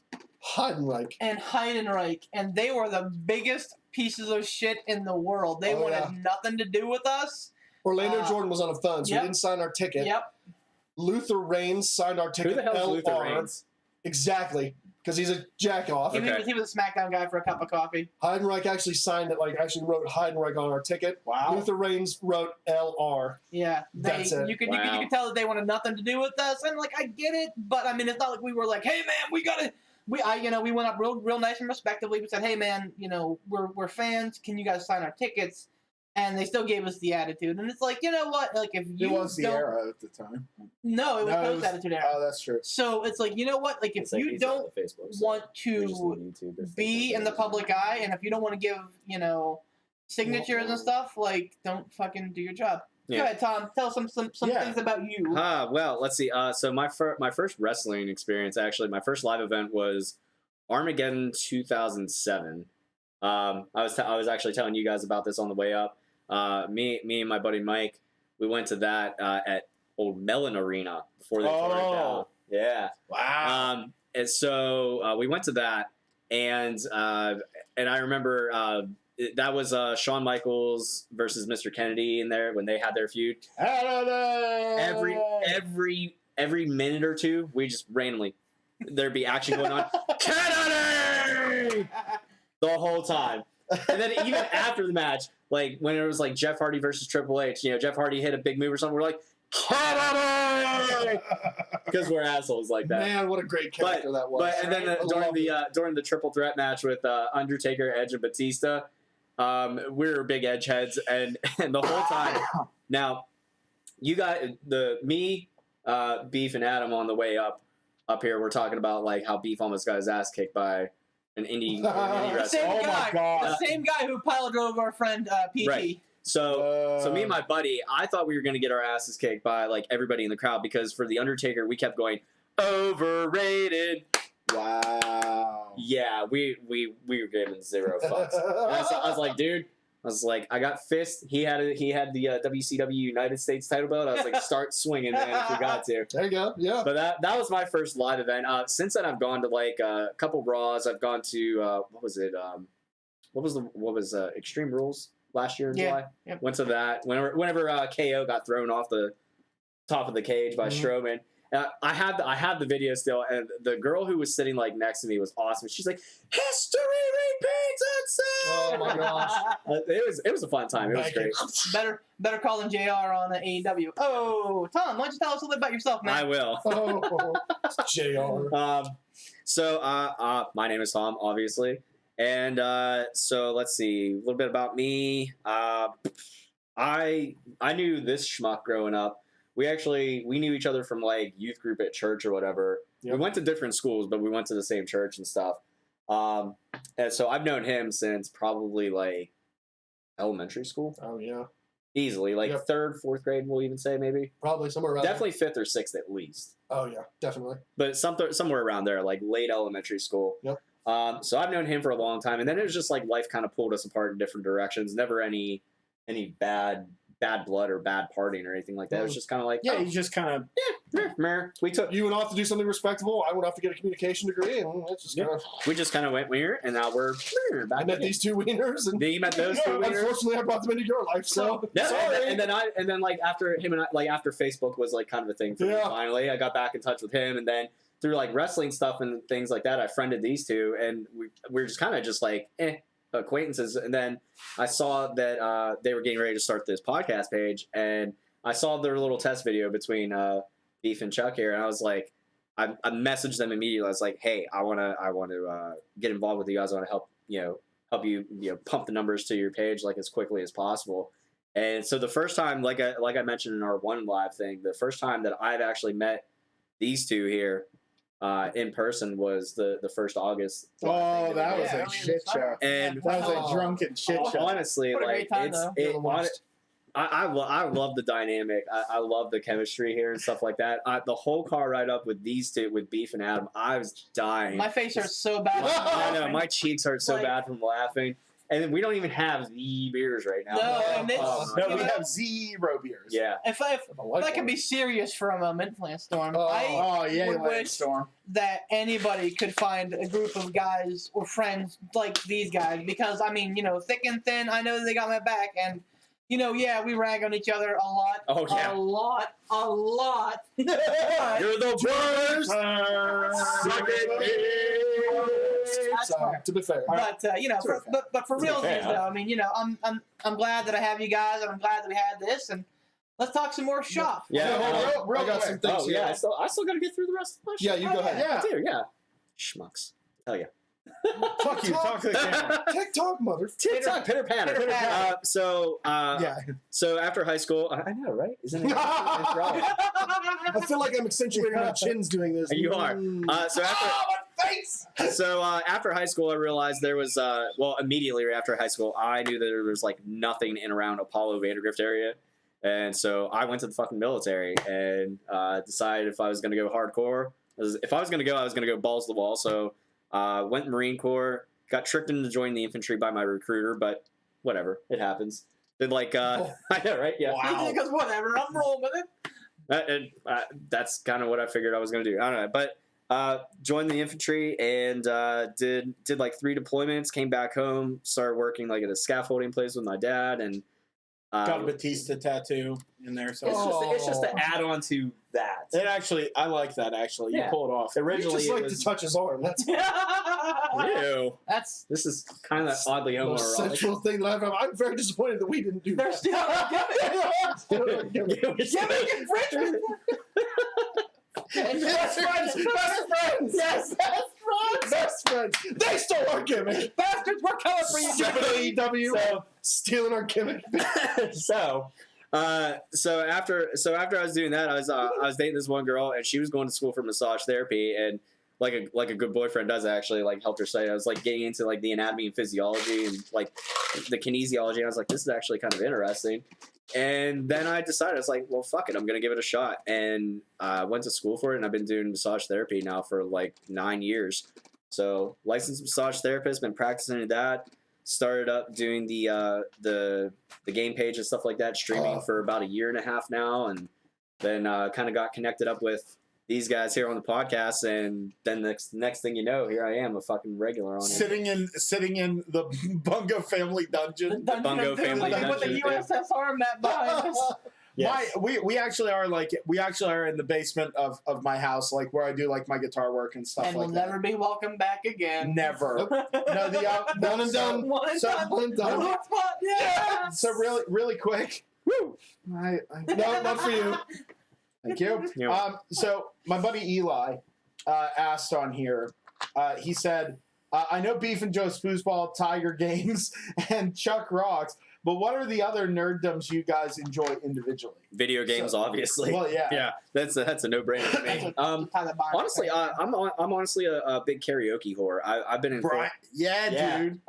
Heidenreich. and Heidenreich, and they were the biggest pieces of shit in the world. They Oh, wanted yeah. nothing to do with us. Orlando Jordan was on a phone, so Yep. he didn't sign our ticket. Yep. Luther Reigns signed our Who ticket. the hell is LR. Luther Reigns? Exactly, because he's a jack off. Okay. He was a SmackDown guy for a cup of coffee. Heidenreich actually signed it, actually wrote Heidenreich on our ticket. Wow. Luther Reigns wrote LR. Yeah, That's it. You could Wow. tell that they wanted nothing to do with us. And like, I get it, but I mean, it's not like we were like, hey man, we went up real nice and respectively. We said, hey man, we're fans. Can you guys sign our tickets? And they still gave us the attitude. And it's like, you know what? Like, if It you was the don't, era at the time. no, it was No, post attitude era. Oh, that's true. So it's like, you know what? Like, if It's like you he's don't on the Facebook, so want we're just on to YouTube. They're be Facebook in the videos. public eye, and if you don't want to give, signatures and stuff, like, don't fucking do your job. Yeah. Go ahead, Tom. Tell us some Yeah. things about you. Well, let's see. So my first wrestling experience, actually, my first live event was Armageddon 2007. I was actually telling you guys about this on the way up. Me and my buddy Mike, we went to that at Old Mellon Arena before they tore it down. Yeah. Wow. And so we went to that, and I remember that was Shawn Michaels versus Mr. Kennedy in there when they had their feud. Every minute or two, we just randomly there'd be action going on. Kennedy! The whole time. And then even after the match, like when it was like Jeff Hardy versus Triple H, Jeff Hardy hit a big move or something, we're like, Kennedy! Because we're assholes like that. Man, what a great character that was. But and then during the triple threat match with Undertaker, Edge, and Batista, we were big Edge heads, and the whole time. Now, you got me, Beef, and Adam on the way up here. We're talking about like how Beef almost got his ass kicked by an indie The wrestler. same Oh my guy. God. The same guy who pile drove our friend Petey. Right. So me and my buddy, I thought we were going to get our asses kicked by like everybody in the crowd because for the Undertaker, we kept going overrated. Wow. Yeah, we were giving zero fucks. And I was like, dude, I got fist. He had the WCW United States title belt. I was like, start swinging, man, if you got to. There you go. Yeah. But that was my first live event. Since then, I've gone to like a couple Raws. I've gone to what was Extreme Rules last year in July. Yep. Went to that. Whenever KO got thrown off the top of the cage by Strowman. I have the video still, and the girl who was sitting like next to me was awesome. She's like, "History repeats itself." Oh my gosh. It was a fun time. It was great. Better calling JR on the AEW. Oh, Tom, why don't you tell us a little bit about yourself, man? I will. Oh, JR. So my name is Tom, obviously, and so let's see a little bit about me. I knew this schmuck growing up. We knew each other from like youth group at church or whatever. Yep. We went to different schools, but we went to the same church and stuff. And so I've known him since probably like elementary school, Oh yeah. easily like Yep. 3rd, 4th grade. We'll even say maybe Probably somewhere around. definitely 5th or 6th at least, There. Oh yeah, definitely. but somewhere around there, like late elementary school. Yep. So I've known him for a long time, and then it was just like life kind of pulled us apart in different directions. Never any bad blood or bad partying or anything like that. It was just kind of like, Yeah, you just kind of We took. You went off to do something respectable. I went off to get a communication degree, and it's just kind of. We just kind of went weird, and now we're back. I met again. these two wieners, and Then you met those two wieners. unfortunately, I brought them into your life. So Yeah, sorry. and then like after him and I, like after Facebook was like kind of a thing for me. Finally, I got back in touch with him, and then through like wrestling stuff and things like that, I friended these two, and we're just kind of just like acquaintances. And then I saw that they were getting ready to start this podcast page, and I saw their little test video between Beef and Chuck here, and I was like, I messaged them immediately. I was like, hey, I want to get involved with you guys. I want to help you pump the numbers to your page like as quickly as possible. And so the first time, like I mentioned in our one live thing, the first time that I've actually met these two here in person was the 1st August. Oh, that was Yeah, a shit show. And That was a drunken shit show. honestly, What a like great time, I love the dynamic. I love the chemistry here and stuff like that. The whole car ride up with these two, with Beef and Adam, I was dying. My face hurts so bad. I know, my cheeks hurt so Like- bad from laughing. And we don't even have the beers right now. No, and it's- No, You we know? have 0 beers. Yeah. If I can be serious for a moment, Lance Storm, I Oh, yeah, would Lance wish Storm. that anybody could find a group of guys or friends like these guys, because I mean, thick and thin, I know they got my back, and yeah, we rag on each other a lot. Oh, yeah. A lot. You're the worst. That's fair. To be fair, But but for real fair, though, I mean, I'm glad that I have you guys, and I'm glad that we had this, and let's talk some more shop. Yeah. Real I got some quick. things Oh, here. yeah. I still got to get through the rest of the Yeah, question. you go ahead. Yeah. I do, yeah. Schmucks. Hell yeah. Fuck you. Talk to the camera. TikTok, mother. TikTok, pitter patter. Pitter patter. Yeah. So after high school, I know, right? Isn't it? I feel like I'm accentuating my chins doing this. You are. So after my face. after high school, I realized there was immediately after high school, I knew that there was like nothing in around Apollo Vandergrift area, and so I went to the fucking military and decided if I was going to go hardcore. If I was going to go, I was going to go balls to the wall. So went Marine Corps, got tricked into joining the infantry by my recruiter, but whatever, it happens. Did like I know, right? Yeah. Wow. Because whatever, I'm rolling with it. That's kind of what I figured I was going to do. I don't know, but joined the infantry and did like 3 deployments. Came back home, started working like at a scaffolding place with my dad, and Got a Batista tattoo in there. So it's just to add on to that. it actually, I like that. Actually, you Yeah. pull it off. You Originally, just it like was to touch his arm. That's the ew. That's This is kind of oddly most homoerotic. sensual thing that I've ever. I'm very disappointed that we didn't do they're that. still Gimmick. gimmick infringement. Best friends! Best friends! Yes, Best friends! They stole our gimmick! bastards, we're coming for you. Stupid AEW stealing our gimmick. so after I was doing that, I was dating this one girl, and she was going to school for massage therapy, and like a good boyfriend does, actually like helped her study. I was like getting into like the anatomy and physiology and like the kinesiology. And I was like, this is actually kind of interesting. And then I decided, I was like, well, fuck it, I'm gonna give it a shot. And I went to school for it, and I've been doing massage therapy now for like 9 years. So licensed massage therapist, been practicing that. Started up doing the game page and stuff like that, streaming for about 1.5 years now, and then kind of got connected up with these guys here on the podcast, and then next thing you know, here I am, a fucking regular on it. Sitting in the Bungo family dungeon. Bungo family with the dungeon. USSR map behind us. Yes. We actually are in the basement of my house, like where I do like my guitar work and stuff And like we'll that. never be welcome back again. Never. No, Done and done. One and So- done. One and done. One spot, yeah. So really quick. Woo! I No, not for you. Thank you. Yeah. So my buddy Eli asked on here. He said, "I know Beef and Joe's Foosball, Tiger Games, and Chuck Rocks, but what are the other nerddoms you guys enjoy individually?" Video games, So- obviously. Well, yeah. Yeah, that's a no-brainer for me. Honestly, I'm honestly a big karaoke whore. I've been in. Brian, yeah, dude.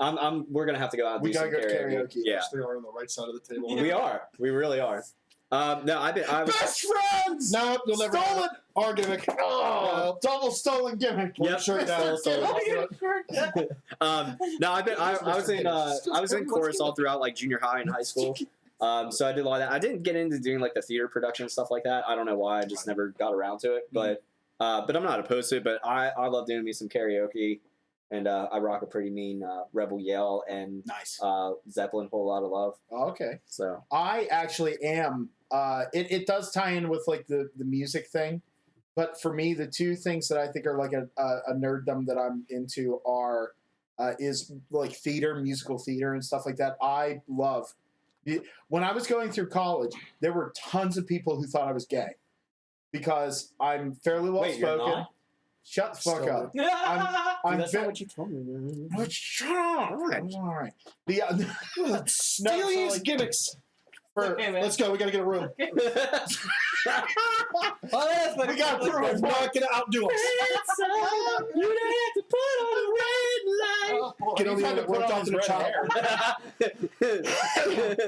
We're gonna have to go out and We do some gotta go karaoke. karaoke. Yeah, They are on the right side of the table. we are. We really are. No, I was. Best friends. Nope, you'll never have Stolen. it. Our gimmick. Oh, double stolen gimmick. Pull your Yep. shirt down. No, I was in chorus all throughout like junior high and high school. So I did a lot of that. I didn't get into doing like the theater production and stuff like that. I don't know why. I just never got around to it. But I'm not opposed to it. But I love doing me some karaoke, and I rock a pretty mean Rebel Yell and Nice. Zeppelin Whole Lot of Love. Okay. So I actually am. It does tie in with like the music thing, but for me, the two things that I think are like a nerddom that I'm into are is like theater, musical theater, and stuff like that. I love. When I was going through college, there were tons of people who thought I was gay because I'm fairly well Wait, you're spoken. not? Shut the fuck Still up. Dude, that's not what you told me, man. But shut up. All right. The Steal these gimmicks. Okay, man. Let's go. We gotta get a room. Oh, that's We got We're proof. not gonna outdo us. You don't have to put on a red light. Get on the other. We're adopting a child.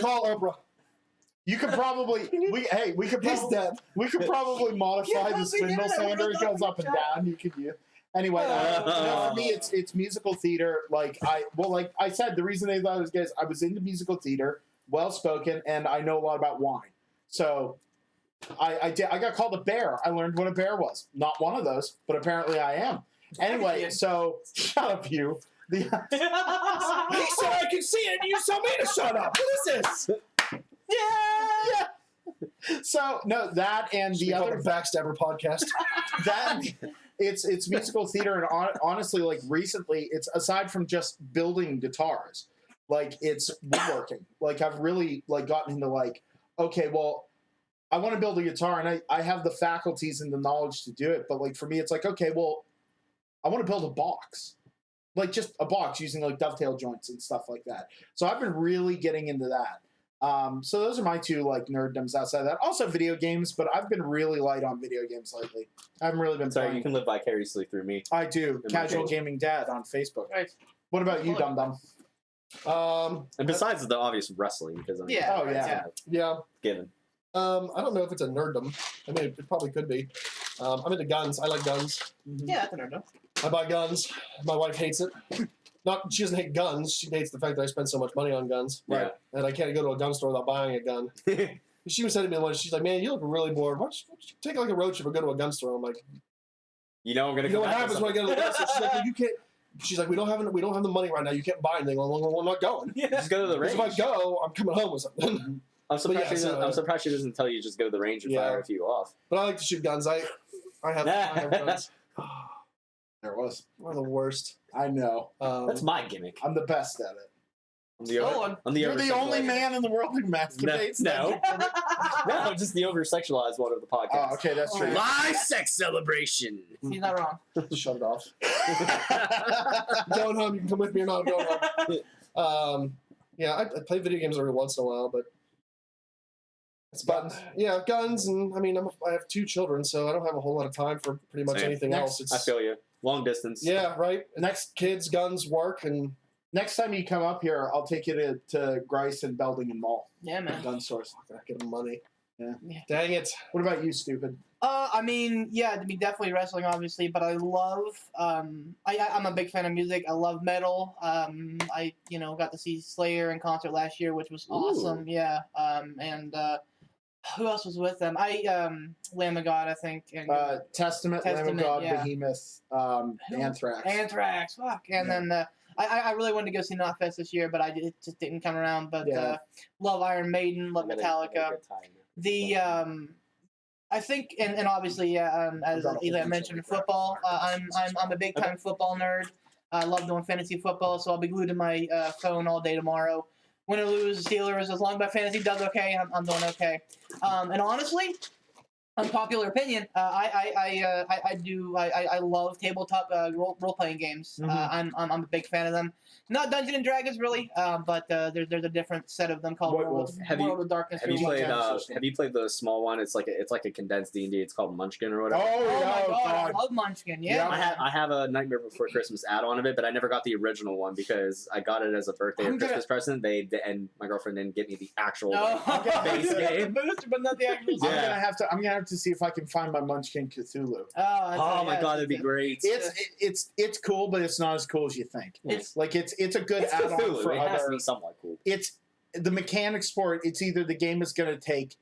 Call Oprah. You could probably we could He's probably dead. we could probably modify Yeah, the spindle yeah, sander. It we're goes up and down. You could use. Anyway, no, for me it's musical theater. Like I said, the reason they thought I was gay is I was into musical theater, well spoken, and I know a lot about wine. So I got called a bear. I learned what a bear was. Not one of those, but apparently I am. Anyway, so shut up, you. He said I can see it, and you told me to shut up. What is this? Yeah. So no, that and the other Backstabber podcast. that it's musical theater, and honestly, like recently, it's aside from just building guitars, like it's woodworking. Like I've really like gotten into like, okay, well, I want to build a guitar, and I have the faculties and the knowledge to do it, but like for me, it's like, okay, well, I want to build a box. Like just a box using like dovetail joints and stuff like that. So I've been really getting into that. So those are my two like nerddoms outside of that. Also video games, but I've been really light on video games lately. I haven't really been Sorry, playing. you can live vicariously through me. I do. In my Casual case. Gaming Dad on Facebook. Right. What about you, Dum Dum? And besides the obvious wrestling, because I mean, Yeah. Oh, yeah. that's kind of Yeah. given. I don't know if it's a nerddom. I mean, it probably could be. I'm into guns. I like guns. Yeah, that's a nerd. I buy guns. My wife hates it. Not she doesn't hate guns. She hates the fact that I spend so much money on guns. Right. And I can't go to a gun store without buying a gun. She was saying to me once, she's like, "Man, you look really bored. Why don't you take like a road trip and go to a gun store?" I'm like, You know I'm gonna. "You know come what back with happens when I get to the gun store?" She's like, "Well, you can't." She's like, "We don't have the money right now. You can't buy anything. I'm not going. something. Just go to the Because range. if I go, I'm coming home with something." I'm surprised, yeah, she doesn't, so- I'm surprised she doesn't tell you just go to the range and Yeah. fire a few off. But I like to shoot guns. I have guns. There was. We're the worst. I know. That's my gimmick. I'm the best at it. I'm the Go over, on. I'm the You're the oversexualized- only man in the world who masturbates. No. No, I'm just the over sexualized one of the podcast. Oh, okay, that's true. My sex celebration. He's not wrong. Shut it off. Going home, you can come with me or not. I'm going home. Yeah, I play video games every once in a while, but Guns. yeah, guns, and I mean, I have 2 children, so I don't have a whole lot of time for pretty much Same. anything Next, else. It's I feel you. Long distance. yeah, right. Next, kids, guns, work, and Next time you come up here, I'll take you to Grice and Belding and Mall. Yeah, man. Gun stores. I gotta get them money. Yeah. Dang it. What about you, stupid? I mean, yeah, to be definitely wrestling, obviously, but I love. I'm a big fan of music. I love metal. I got to see Slayer in concert last year, which was awesome. Yeah. And who else was with them? Lamb of God, I think. And Testament, Lamb of Testament, God, yeah. Behemoth, Anthrax. Anthrax. Fuck. And then I really wanted to go see Knotfest this year, but it just didn't come around. But Yeah. love Iron Maiden, love I'm gonna- I'm Metallica. gonna get tired. The I think, and obviously, as got a whole Eli bunch mentioned, of like football. I'm a big time football nerd. I love doing fantasy football, so I'll be glued to my phone all day tomorrow. Win or lose, Steelers. As long as my fantasy does okay, I'm doing okay. And honestly, unpopular opinion, I love tabletop role playing games. Mhm. I'm a big fan of them. Not Dungeons and Dragons really, but there's a different set of them called White Wolf. World of Darkness. Have you or played? whatever. Have you played the small one? It's like a condensed D&D. It's called Munchkin or whatever. Oh, Oh yeah, my god, God. I love Munchkin. Yeah. Yeah, I have a Nightmare Before Christmas add-on of it, but I never got the original one because I got it as a birthday or I'm gonna- Christmas present. And my girlfriend didn't get me the actual No, base game. the booster, but not the actual. Yeah. I'm gonna have to see if I can find my Munchkin Cthulhu. Oh my god, that'd be great. It's cool, but it's not as cool as you think. It's Like it's a good It's add-on Cthulhu. for It has to other. be somewhat cool. It's the mechanics for it, it's either the game is going to take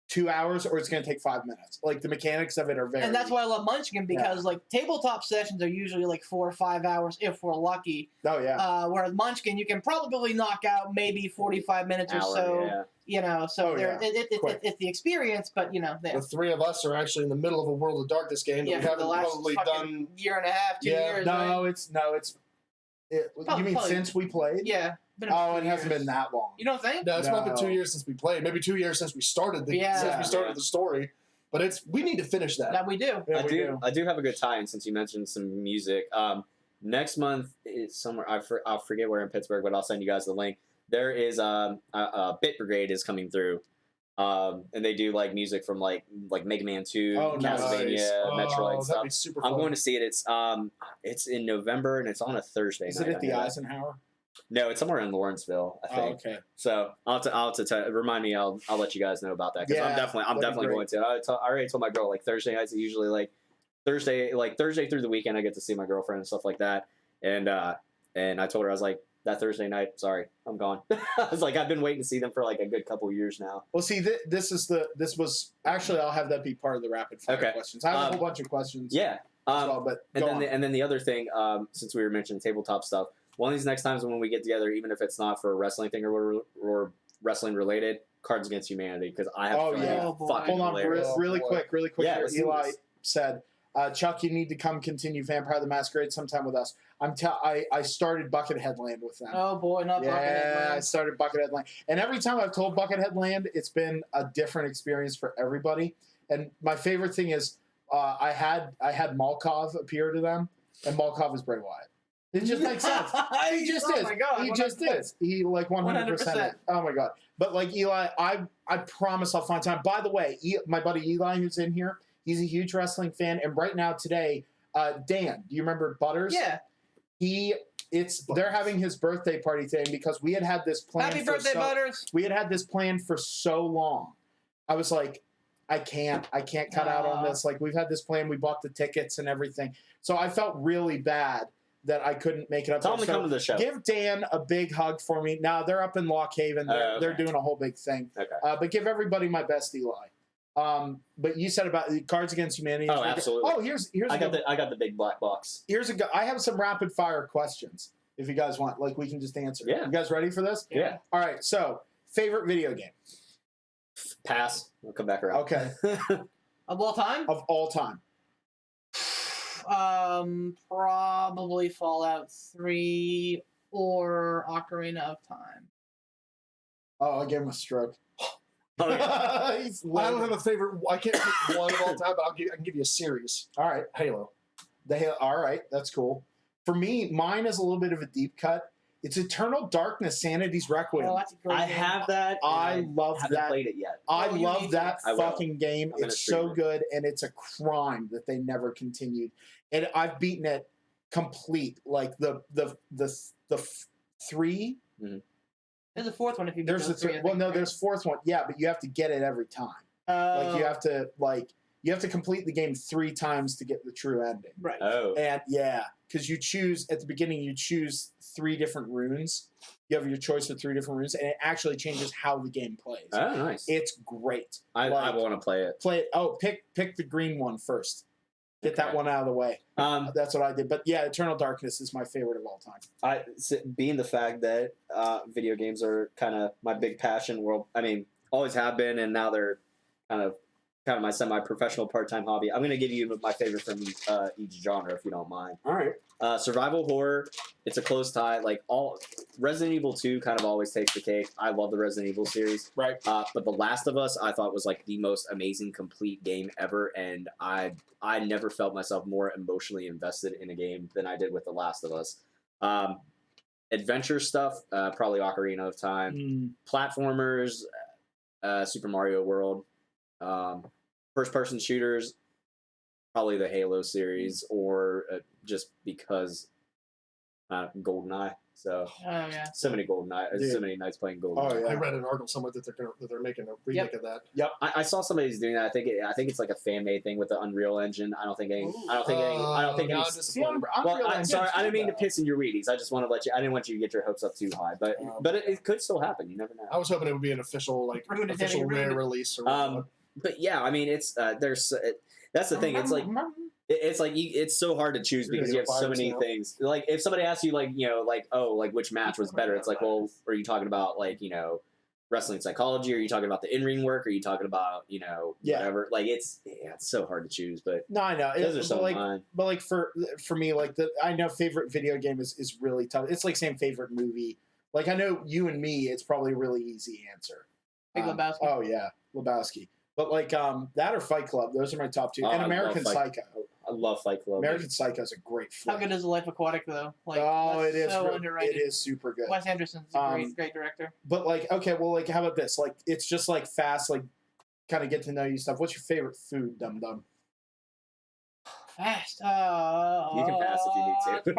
2 hours or it's going to take 5 minutes. Like the mechanics of it are very. And that's why I love Munchkin, because like tabletop sessions are usually like 4 or 5 hours if we're lucky. Oh yeah. Whereas Munchkin, you can probably knock out maybe 45 minutes or so. Yeah. You know, so Oh, there, yeah. it's the experience, but you know, The three of us are actually in the middle of a World of Darkness game that yeah, we for haven't the last probably fucking done. year and a half, 2 Yeah, years. No, right? it's you Probably- mean probably- since we played? Yeah. Been Oh, a it few hasn't years. been that long. You don't think? No, it's not been No. 2 years since we played. Maybe 2 years since we started the Yeah. the story. But we need to finish that. That we do. Yeah, I we do. I do have a good tie-in since you mentioned some music. Next month is somewhere. I'll forget where in Pittsburgh, but I'll send you guys the link. There is a Bit Brigade is coming through, and they do like music from like Mega Man 2, Oh, nice. Castlevania, Metroid and that'd stuff. be super I'm fun. going to see it. It's in November and it's on a Thursday. Is night, it at the I know that. Eisenhower? No, it's somewhere in Lawrenceville, I Oh, think. okay. So I'll have to remind me. I'll let you guys know about that because Yeah, I'm that'd be definitely great. going to. I already told my girl like Thursday nights are usually like Thursday through the weekend I get to see my girlfriend and stuff like that. And I told her I was like that Thursday night. Sorry, I'm gone. I was like I've been waiting to see them for like a good couple years now. Well, see, this was actually I'll have that be part of the rapid fire Okay. questions. I have a whole bunch of questions. Yeah. As well, but And go then on. and then the other thing, since we were mentioning tabletop stuff, one of these next times when we get together, even if it's not for a wrestling thing or wrestling related, Cards Against Humanity, because I have Oh, a feeling yeah. it's Oh, fucking Hold on, hilarious. Oh, really boy. quick. Yeah, Here, let's do Eli this. said, "Chuck, you need to come continue Vampire the Masquerade sometime with us." I started Buckethead Land with them. Oh boy, not Yeah, I Buckethead. started Buckethead Land, and every time I've told Buckethead Land, it's been a different experience for everybody. And my favorite thing is, I had Malkov appear to them, and Malkov is Bray Wyatt. It just makes sense. He just oh is. My God, He just 100%. is. He like 100%. 100%. Oh my god! But like Eli, I promise I'll find time. By the way, my buddy Eli, who's in here, he's a huge wrestling fan, and right now today, Dan, do you remember Butters? Yeah. They're having his birthday party today, and because we had this plan. Happy birthday, Butters. We had this planned for so long. I was like, I can't cut out on this. Like we've had this plan. We bought the tickets and everything. So I felt really bad that I couldn't make it up. Tell them to So come to the show. give Dan a big hug for me. Now they're up in Lock Haven. They're Okay. doing a whole big thing. Okay. But give everybody my best, Eli. But you said about Cards Against Humanity. Oh, absolutely. Oh, here's I got the big black box. I have some rapid fire questions. If you guys want, like we can just answer. Yeah. You guys ready for this? Yeah. All right. So favorite video game. Pass. We'll come back around. Okay. Of all time? Of all time. Probably Fallout 3 or Ocarina of Time. Oh, I gave him a stroke. Oh, yeah. He's I don't loaded. have a favorite. I can't pick one of all time, but I can give you a series. All right. Halo. All right. That's cool. For me, mine is a little bit of a deep cut. It's Eternal Darkness, Sanity's Requiem. Oh, that's a great I game. have that. I and love haven't that. played it yet. I Oh, you love need that to. I will. fucking game. I'm gonna It's stream so it. good, and it's a crime that they never continued. And I've beaten it complete. Like the three. There's a fourth one if you beat There's those the three, I well, think, no, right? there's fourth one. Yeah, but you have to get it every time. Like you have to complete the game 3 times to get the true ending. Right. Oh. And yeah, because you choose at the beginning, you choose 3 different runes. You have your choice of 3 different runes, and it actually changes how the game plays. Oh, nice. It's great. I like- want to play it. Play it. Oh, pick the green one first. Get that Okay. one out of the way. That's what I did. But yeah, Eternal Darkness is my favorite of all time. Being the fact that video games are kind of my big passion. Well, I mean, always have been, and now they're kind of my semi-professional part-time hobby. I'm going to give you my favorite from each genre, if you don't mind. All right. Survival horror, it's a close tie. Like all Resident Evil 2 kind of always takes the cake. I love the Resident Evil series. Right. But The Last of Us, I thought was like the most amazing complete game ever, and I never felt myself more emotionally invested in a game than I did with The Last of Us. Adventure stuff, probably Ocarina of Time. Platformers, Super Mario World. First-person shooters, probably the Halo series, or just because GoldenEye. So Oh yeah. so many Gold Knights, Dude. so many Knights playing Gold. Oh, Knight. yeah. I read an article somewhere that they're making a remake of that. I saw somebody who's doing that. I think it's like a fan made thing with the Unreal Engine. I don't think any. Now I'm See, I'm, disappointed. Well, Unreal sorry, Engine's I didn't mean to good, piss in your Wheaties. I just want to let you. I didn't want you to get your hopes up too high, but it could still happen. You never know. I was hoping it would be an official Ruined it, official Danny, ruined rare it. release or whatnot. But yeah, I mean, it's there's that's the thing. It's like it's so hard to choose You're because gonna you have get so virus many now. things. Like if somebody asks you like which match was better, it's like, well, are you talking about wrestling psychology? Are you talking about the in ring work? Are you talking about Yeah. whatever? Like it's so hard to choose, but No, I know. those are But some like, of mine. but like for me, like I know favorite video game is really tough. It's like same favorite movie. Like I know you and me, it's probably a really easy answer. Big Lebowski. Oh yeah, Lebowski. But like that or Fight Club, those are my top two. Oh, And I love American Fight- Psycho. I love Fight Club. American Psycho is a great How flick. good is Life Aquatic though? Like, Oh, that's it is. so It underrated. is super good. Wes Anderson's a Um, great director. But like, okay, well, like, how about this? Like, it's just like fast, like, kind of get to know you stuff. What's your favorite food, Dum Dum? Fast. You can pass if you need to.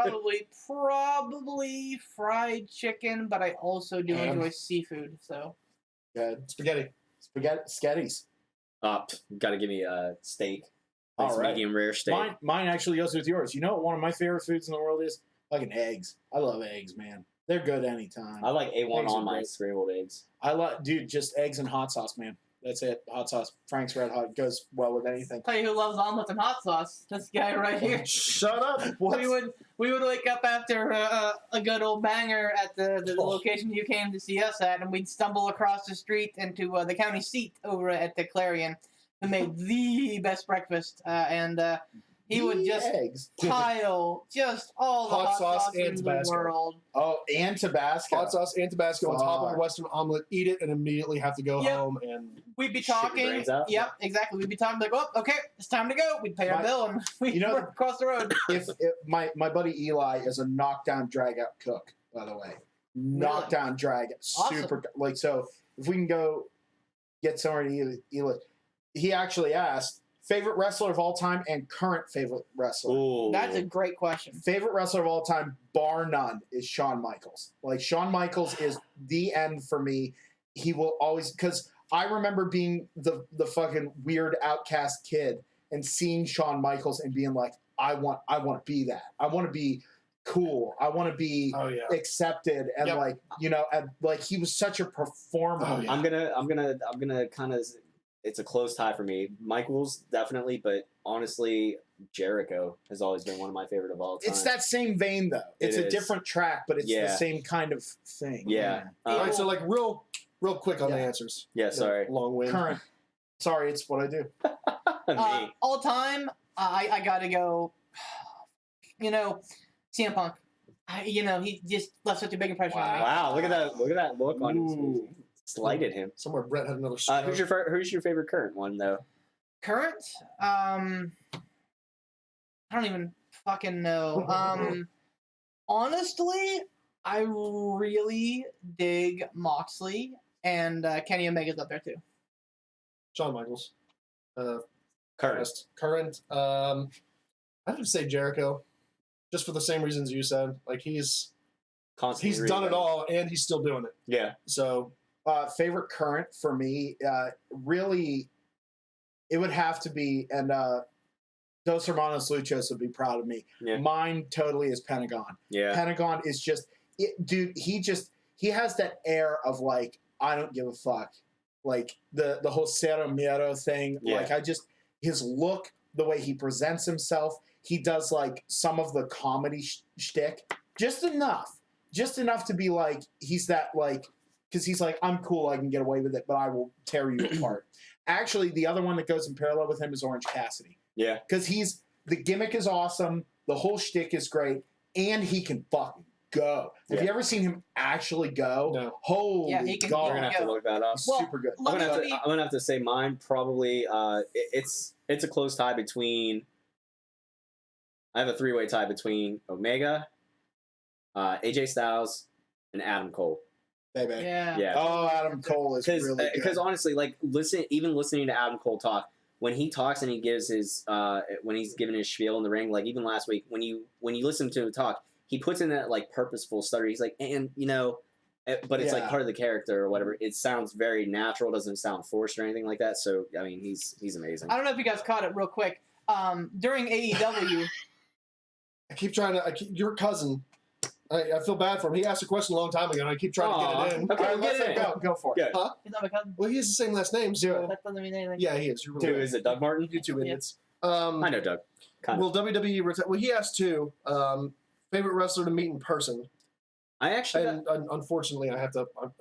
probably fried chicken, but I also do Ham. enjoy seafood. So Good. Spaghetti. Sketties. Got to give me a steak. All Nice right. medium rare steak. Mine actually goes with yours. You know what one of my favorite foods in the world is? Fucking eggs. I love eggs, man. They're good anytime. I like A1 Eggs are on my great. scrambled eggs. I like, dude, just eggs and hot sauce, man. That's it. Hot sauce. Frank's Red Hot goes well with anything. tell you who loves omelets and hot sauce. This guy right here. Shut up. What? We would wake up after a good old banger at the Oh. location you came to see us at, and we'd stumble across the street into the county seat over at the Clarion, who made the best breakfast, and he would just eggs. pile just all the Hot hot sauce sauce and in the Tabasco. world. Oh, and Tabasco. Hot sauce and Tabasco on top of Fuck. a Western omelet. Eat it and immediately have to go Yep. home and We'd be Shit your talking. brains out? Yep, exactly. We'd be talking like, oh, okay, it's time to go. We'd pay our My- bill and we'd you know- work across the road. If my buddy Eli is a knockdown drag out cook, by the way. Knockdown drag Awesome. super like so if we can go get somewhere to eat Eli. He actually asked favorite wrestler of all time and current favorite wrestler. Ooh. That's a great question. Favorite wrestler of all time, bar none, is Shawn Michaels. Like Shawn Michaels is the end for me. He will always because I remember being the fucking weird outcast kid and seeing Shawn Michaels and being like, I want to be that. I want to be cool. I want to be oh yeah. accepted and Yep. like and like he was such a performer. Oh, yeah. I'm gonna kind of. It's a close tie for me. Michaels definitely, but honestly, Jericho has always been one of my favorite of all time. It's that same vein though. It's It a is. different track, but it's the Yeah. same kind of thing. Yeah. All right, so like real quick on the Yeah. ansers. Yeah. Sorry. Long wind. Current. Sorry, it's what I do. Me. All time, I gotta go. CM Punk. He just left such a big impression on me. Wow. Look at that. Look at that look on his Ooh. face. Slighted him. Somewhere Brett had another. Who's your favorite current one though? Current, I don't even fucking know. Honestly, I really dig Moxley, and Kenny Omega's up there too. Shawn Michaels. Current. Best. Current. I have to say Jericho, just for the same reasons you said. Like he's Constantly done it reinventing. all, and he's still doing it. Yeah. So Favorite current for me, really, it would have to be, and Dos Hermanos Luchos would be proud of me. Yeah. Mine totally is Pentagon. Yeah. Pentagon is just, dude, he has that air of like, I don't give a fuck. Like the whole Cero Miedo thing. Yeah. Like his look, the way he presents himself, he does like some of the comedy shtick. Just enough to be like, he's that like, because he's like, I'm cool, I can get away with it, but I will tear you apart. Actually, the other one that goes in parallel with him is Orange Cassidy. Yeah. Because the gimmick is awesome, the whole shtick is great, and he can fucking go. Have Yeah. you ever seen him actually go? No. Holy Yeah, he can- God. We're gonna have to look that up. He's Well, super good. I'm Luckily, gonna have to say mine probably. It's a close tie between. I have a three-way tie between Omega, AJ Styles, and Adam Cole. Baby. yeah. Yeah. Oh, Adam Cole is really good. Because honestly, like listening to Adam Cole talk when he talks and he gives his when he's giving his spiel in the ring, like even last week when you listen to him talk, he puts in that like purposeful stutter. He's like, and but it's like Yeah. part of the character or whatever. It sounds very natural. Doesn't sound forced or anything like that. So I mean, he's amazing. I don't know if you guys caught it real quick. During AEW, I keep trying to. Your cousin. I feel bad for him. He asked a question a long time ago, and I keep trying to get it in. Okay, All right, get let's it in. go for it. Good. Huh? he's not my cousin. Well, he has the same last name, so That doesn't mean anything. yeah, he is. You're Dude, really is it Doug Martin? you two Yeah. idiots. I know Doug. Kind of. Will WWE retire? Well, he asked too. Favorite wrestler to meet in person, I actually. and unfortunately, I got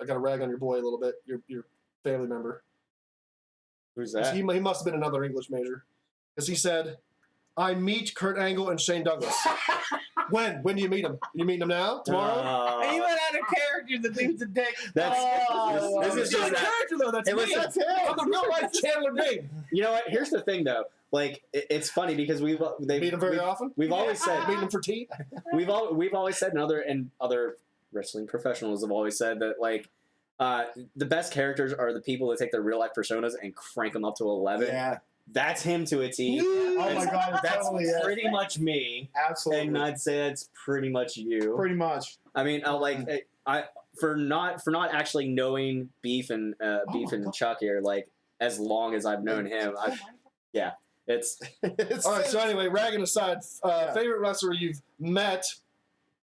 to rag on your boy a little bit. Your family member. Who's 'Cause that? He must have been another English major, because he said, "I meet Kurt Angle and Shane Douglas." When? When do you meet him? You meeting him now? Tomorrow? He went out of character. The dude's a dick. That's Oh, this is He's not just a character though. That's It was- me. That's it. I'm the real life Chandler Bing. You know what? Here's the thing, though. Like, it's funny because Meet him very often. we've always said Meet him for tea. we've always said, and other wrestling professionals have always said that like the best characters are the people that take their real life personas and crank them up to 11. Yeah. That's him to a T. Oh my That's- god, it That's totally is. pretty much me, Absolutely. and I'd say that's pretty much you. Pretty much. I mean, for not actually knowing Beef and my God. Chuck here, like as long as I've known him, it's It's All right. So anyway, ragging aside, favorite wrestler you've met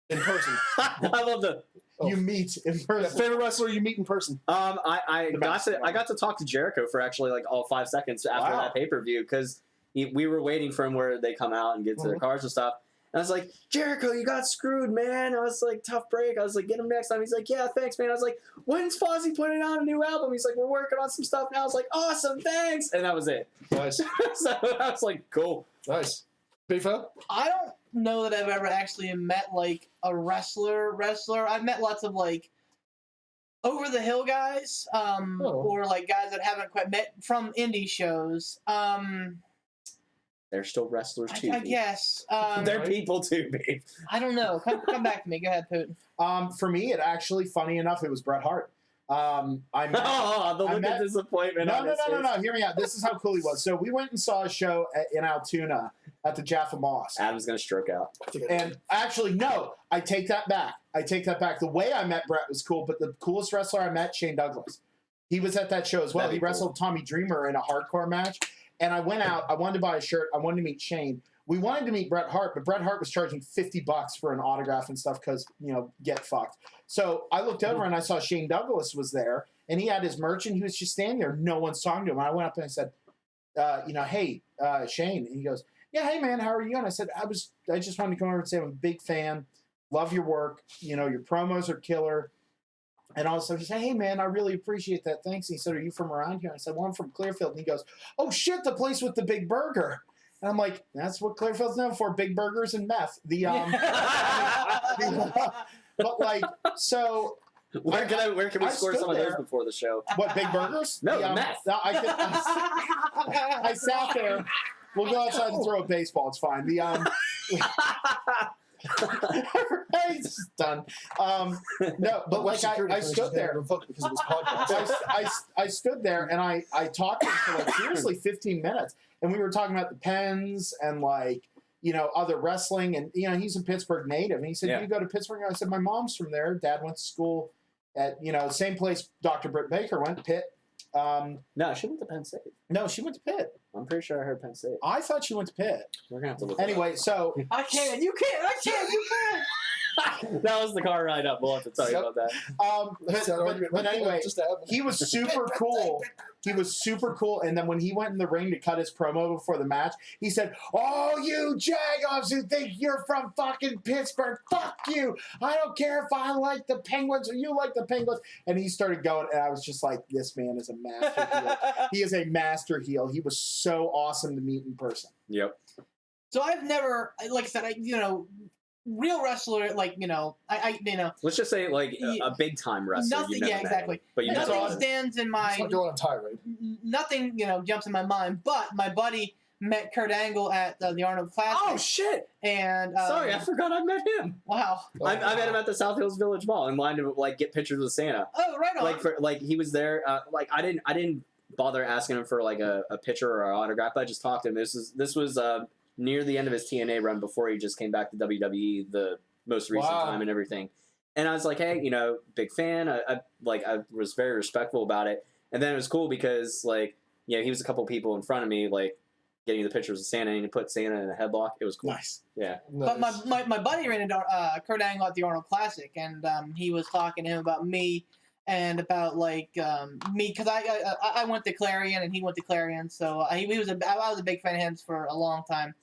in person. I love the. you meet in Yeah, person. favorite wrestler you meet in person. I The got best to one. I got to talk to Jericho for actually like all 5 seconds after Wow. that pay-per-view because we were waiting for him where they come out and get to their cars and stuff. And I was like, Jericho, you got screwed, man. I was like, tough break. I was like, get him next time. He's like, yeah, thanks, man. I was like, when's Fozzy putting out a new album? He's like, we're working on some stuff now. I was like, awesome, thanks. And that was it. Nice, So I was like, cool. nice. Beefo. I don't know that I've ever actually met like a wrestler. I've met lots of like over the hill guys, or like guys that haven't quite met from indie shows. They're still wrestlers too. I Pete. guess. They're people too, babe. I don't know. Come back to me. Go ahead, Putin. For me, it actually, funny enough, it was Bret Hart. I met, Oh, the I look met- of disappointment. on his face. no. Hear me out. This is how cool he was. So we went and saw a show in Altoona at the Jaffa Moss. Adam's gonna stroke out. I think I And actually, no, I take that back. The way I met Brett was cool, but the coolest wrestler I met, Shane Douglas. He was at that show as well. That'd He be cool. wrestled Tommy Dreamer in a hardcore match. And I went out. I wanted to buy a shirt. I wanted to meet Shane. We wanted to meet Bret Hart, but Bret Hart was charging $50 for an autograph and stuff because, get fucked. So I looked over and I saw Shane Douglas was there, and he had his merch, and he was just standing there. No one's talking to him. And I went up and I said, hey, Shane. And he goes, yeah, hey, man, how are you? And I said, I just wanted to come over and say I'm a big fan. Love your work. Your promos are killer. And also he said, hey, man, I really appreciate that. Thanks. And he said, are you from around here? And I said, well, I'm from Clearfield. And he goes, oh, shit, the place with the big burger. And I'm like, that's what Clearfield's known for, big burgers and meth. But, like, so... Where can we I score stood some of those there. before the show? What, big burgers? No, the meth. No, I sat there. We'll go outside and throw a baseball. It's fine. It's done. No, but like I stood there. because of this podcast. I stood there and I talked to him for like seriously 15 minutes, and we were talking about the Pens and like other wrestling, and he's a Pittsburgh native, and he said, Yeah. you go to Pittsburgh? I said, my mom's from there. Dad went to school at same place Dr. Britt Baker went, Pitt. No, she went to Penn State. No, she went to Pitt. I'm pretty sure I heard Penn State. I thought she went to Pitt. We're gonna have to look. it up. Anyway, so I can't. You can't. I can't. You can't. That was the car ride up. We'll have to tell you Yep. about that. but anyway, just happened. he was super cool. He was super cool. And then when he went in the ring to cut his promo before the match, he said, oh, you Jagoffs who think you're from fucking Pittsburgh, fuck you. I don't care if I like the Penguins or you like the Penguins. And he started going, and I was just like, this man is a master heel. He is a master heel. He was so awesome to meet in person. Yep. So I've never, like I said, real wrestler, like Let's just say like Yeah. a big time wrestler. Nothing- You've never yeah, met exactly. him, but you know. nothing awesome. stands in Let's my not go on a tirade. nothing jumps in my mind. But my buddy met Kurt Angle at the Arnold Classic. Oh shit! And Sorry, I forgot I met him. wow. I met him at the South Hills Village Mall in line to like get pictures with Santa. Oh, right on. Like he was there. Like I didn't bother asking him for like a picture or an autograph. I just talked to him. This was near the end of his TNA run before he just came back to WWE most recent Wow. time and everything. And I was like, hey, big fan. I was very respectful about it. And then it was cool because he was a couple people in front of me, like getting the pictures of Santa, and he put Santa in a headlock. It was cool. Nice. Yeah. But Nice. my buddy ran into Kurt Angle at the Arnold Classic, and he was talking to him about me and about me, because I went to Clarion and he went to Clarion, so I was a big fan of his for a long time.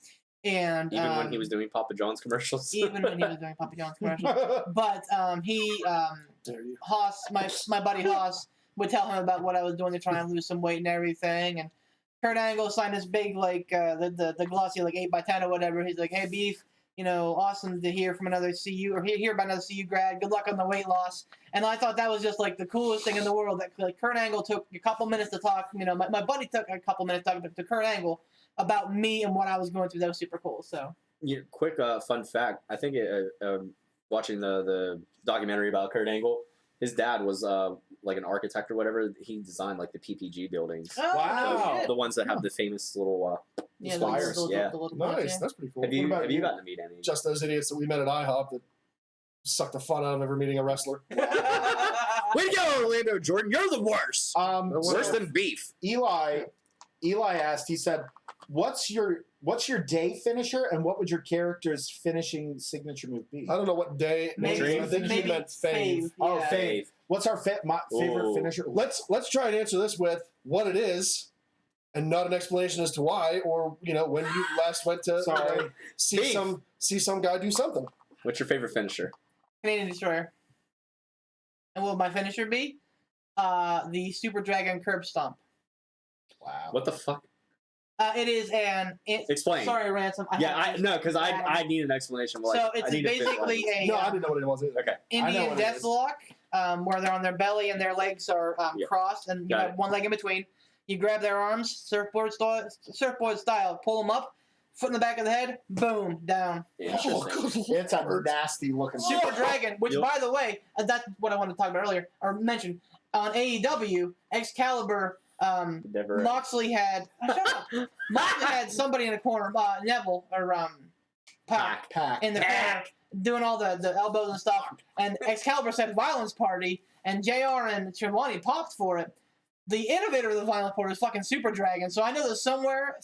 And Even when he was doing Papa John's commercials. even when he was doing Papa John's commercials. But he Dare you. Haas, my buddy Haas, would tell him about what I was doing to try and lose some weight and everything. And Kurt Angle signed this big the glossy 8x10 or whatever. He's like, hey Beef, awesome to hear from another CU or hear about another CU grad. Good luck on the weight loss. And I thought that was just the coolest thing in the world. That Kurt Angle took a couple minutes to talk. My buddy took a couple minutes to talk to Kurt Angle about me and what I was going through. That was super cool. So Quick fun fact. I think watching the documentary about Kurt Angle, his dad was an architect or whatever. He designed the PPG buildings. oh, Wow. no shit. The ones that have the famous little Yeah, spires. Yeah. the little Nice. yeah. That's pretty cool. Have you What about gotten to meet any? Just those idiots that we met at IHOP that suck the fun out of ever meeting a wrestler. Way to go, Orlando Jordan! You're the worst. Worse than beef. Eli asked. He said, "What's your day finisher, and what would your character's finishing signature move be?" I don't know what day. Maybe- I think he maybe meant fave. Oh, yeah. fave. What's our my favorite Ooh. finisher? Let's try and answer this with what it is, and not an explanation as to why, or when you last went to Sorry. see Beef. some guy do something. What's your favorite finisher? Canadian Destroyer. And what would my finisher be? The Super Dragon Curb Stomp. Wow. What the fuck? It is Explain. Sorry, Ransom. Because I need an explanation. So it's basically a No, I didn't know what it was either. Okay. I know Indian what it is. Deathlock, where they're on their belly and their legs are Yeah. crossed, and you Got have it. one leg in between. You grab their arms, surfboard style, pull them up, foot in the back of the head, boom, down. Interesting. good It's a lord. nasty looking. Super Dragon, which, Yep. by the way, that's what I wanted to talk about earlier, or mention. On AEW, Excalibur, Never. Moxley had... Shut up. Moxley had somebody in the corner, Neville, or Pac, Pack. in the corner, doing all the elbows and stuff. And Excalibur said Violence Party, and JR and Trelawney popped for it. The innovator of the Violence Party is fucking Super Dragon, so I know that somewhere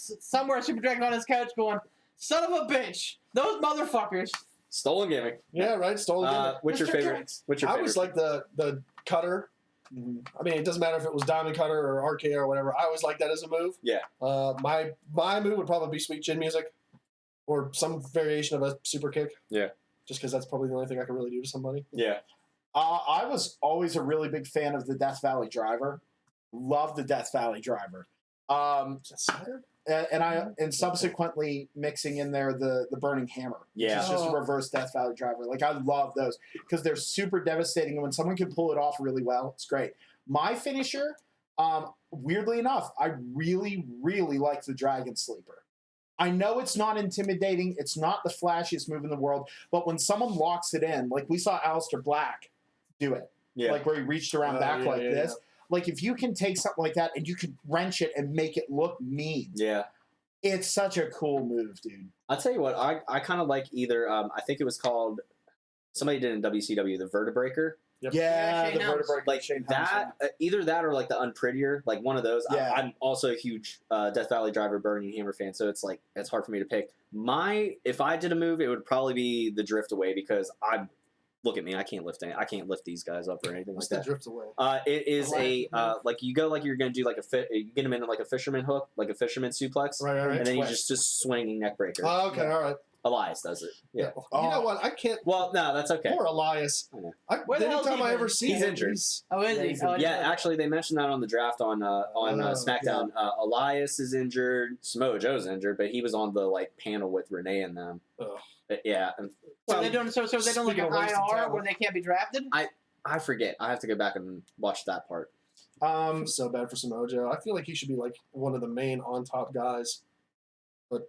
Super Dragon on his couch going, son of a bitch, those motherfuckers. Stolen gimmick. Yeah, right. Stolen gimmick. What's your Mr. favorite? Drax. What's your I favorite? always like the cutter. Mhm. I mean, it doesn't matter if it was diamond cutter or RKO or whatever. I always like that as a move. Yeah. My move would probably be sweet chin music, or some variation of a super kick. Yeah. Just because that's probably the only thing I can really do to somebody. Yeah. I was always a really big fan of the Death Valley Driver. Love the Death Valley Driver. Is that Saturn? And subsequently mixing in there the Burning Hammer. Yeah. It's just a Oh. reverse Death Valley Driver. I love those because they're super devastating, and when someone can pull it off really well, it's great. My finisher, weirdly enough, I really, really like the Dragon Sleeper. I know it's not intimidating, it's not the flashiest move in the world, but when someone locks it in, like we saw Aleister Black do it, Yeah. where he reached around back Yeah, like yeah, this. If you can take something like that and you can wrench it and make it look mean, Yeah. it's such a cool move, dude. I'll tell you what. I kind of like either. I think it was called. Somebody did in WCW the Vertebreaker. Yep. Yeah, Shane the Helms. vertebrae, Like Shane that. Either that or the Unprettier. One of those. Yeah. I'm also a huge Death Valley Driver Burning Hammer fan, so it's it's hard for me to pick. If I did a move, it would probably be the Drift Away because I'm. Look at me, I can't lift these guys up or anything What's like the that. drift away? It is I like you go you're gonna do you get them in a fisherman hook, a fisherman suplex, Right. and then you Twist. just swinging neck breaker. Oh, okay, all right. Elias does it. Yeah. You know what? I can't. Well, no, that's okay. Poor Elias. I know. Where the hell's Anytime he I ever been? see He's him, injured. Oh, is he? Oh, I didn't Yeah, know that. actually, they mentioned that on the draft on Oh, SmackDown. Elias is injured. Samoa Joe's injured, but he was on the panel with Renee and them. Ugh. But, yeah, and So they don't. So they don't like Speaking an of wasted IR talent. where they can't be drafted. I forget. I have to go back and watch that part. I'm so bad for Samoa Joe. I feel like he should be one of the main on top guys.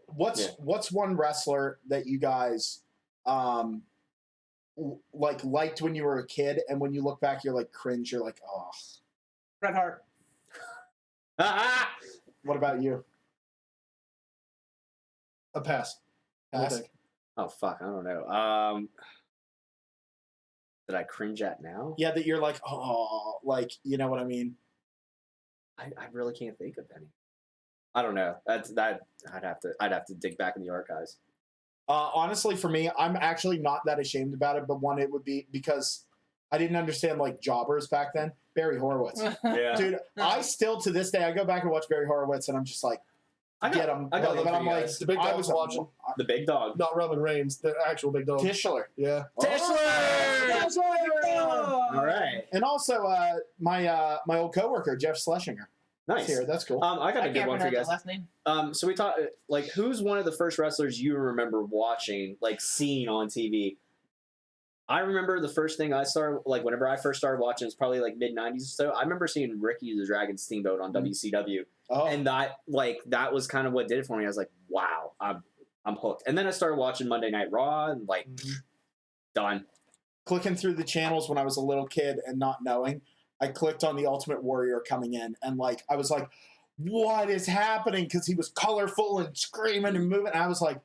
What's one wrestler that you guys liked when you were a kid, and when you look back, you're cringe. You're oh. Bret Hart. Ah! What about you? A pass. What do you Pass? think? Oh fuck! I don't know. that I cringe at now. Yeah, that you're like, oh, like, you know what I mean? I really can't think of any. I don't know. I'd have to dig back in the archives. Honestly, for me, I'm actually not that ashamed about it, but one, it would be because I didn't understand like jobbers back then. Barry Horowitz. Yeah. Dude, I still to this day I go back and watch Barry Horowitz and I'm just like, I get him. I got but one for I'm you like, guys. The big I dog was was watching. The big dog. Not Roman Reigns, the actual big dog. Tischler. Yeah. All right. And also my old coworker Jeff Schlesinger. Nice. Here, that's cool. I got a I good can't one for you pronounce guys. the last name. So we thought, like, who's one of the first wrestlers you remember watching, like, seeing on TV? I remember the first thing I started, like, whenever I first started watching, it's probably like mid '90s or so. I remember seeing Ricky the Dragon Steamboat on WCW, Oh, and that was kind of what did it for me. I was like, wow, I'm hooked. And then I started watching Monday Night Raw, and like, done. clicking through the channels when I was a little kid and not knowing, I clicked on the Ultimate Warrior coming in, and like I was like, "What is happening?" Because he was colorful and screaming and moving. And I was like,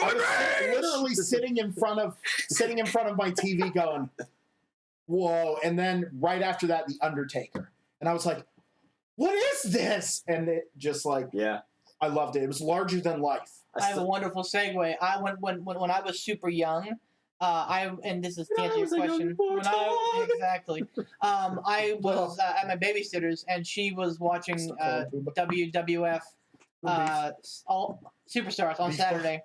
I was literally sitting in front of my TV, going, "Whoa!" And then right after that, The Undertaker, and I was like, "What is this?" And it just like, Yeah. I loved it. It was larger than life. I have a wonderful segue. When I was super young, and this is to answer your question. I was at my babysitter's, and she was watching WWF all Superstars on Saturday.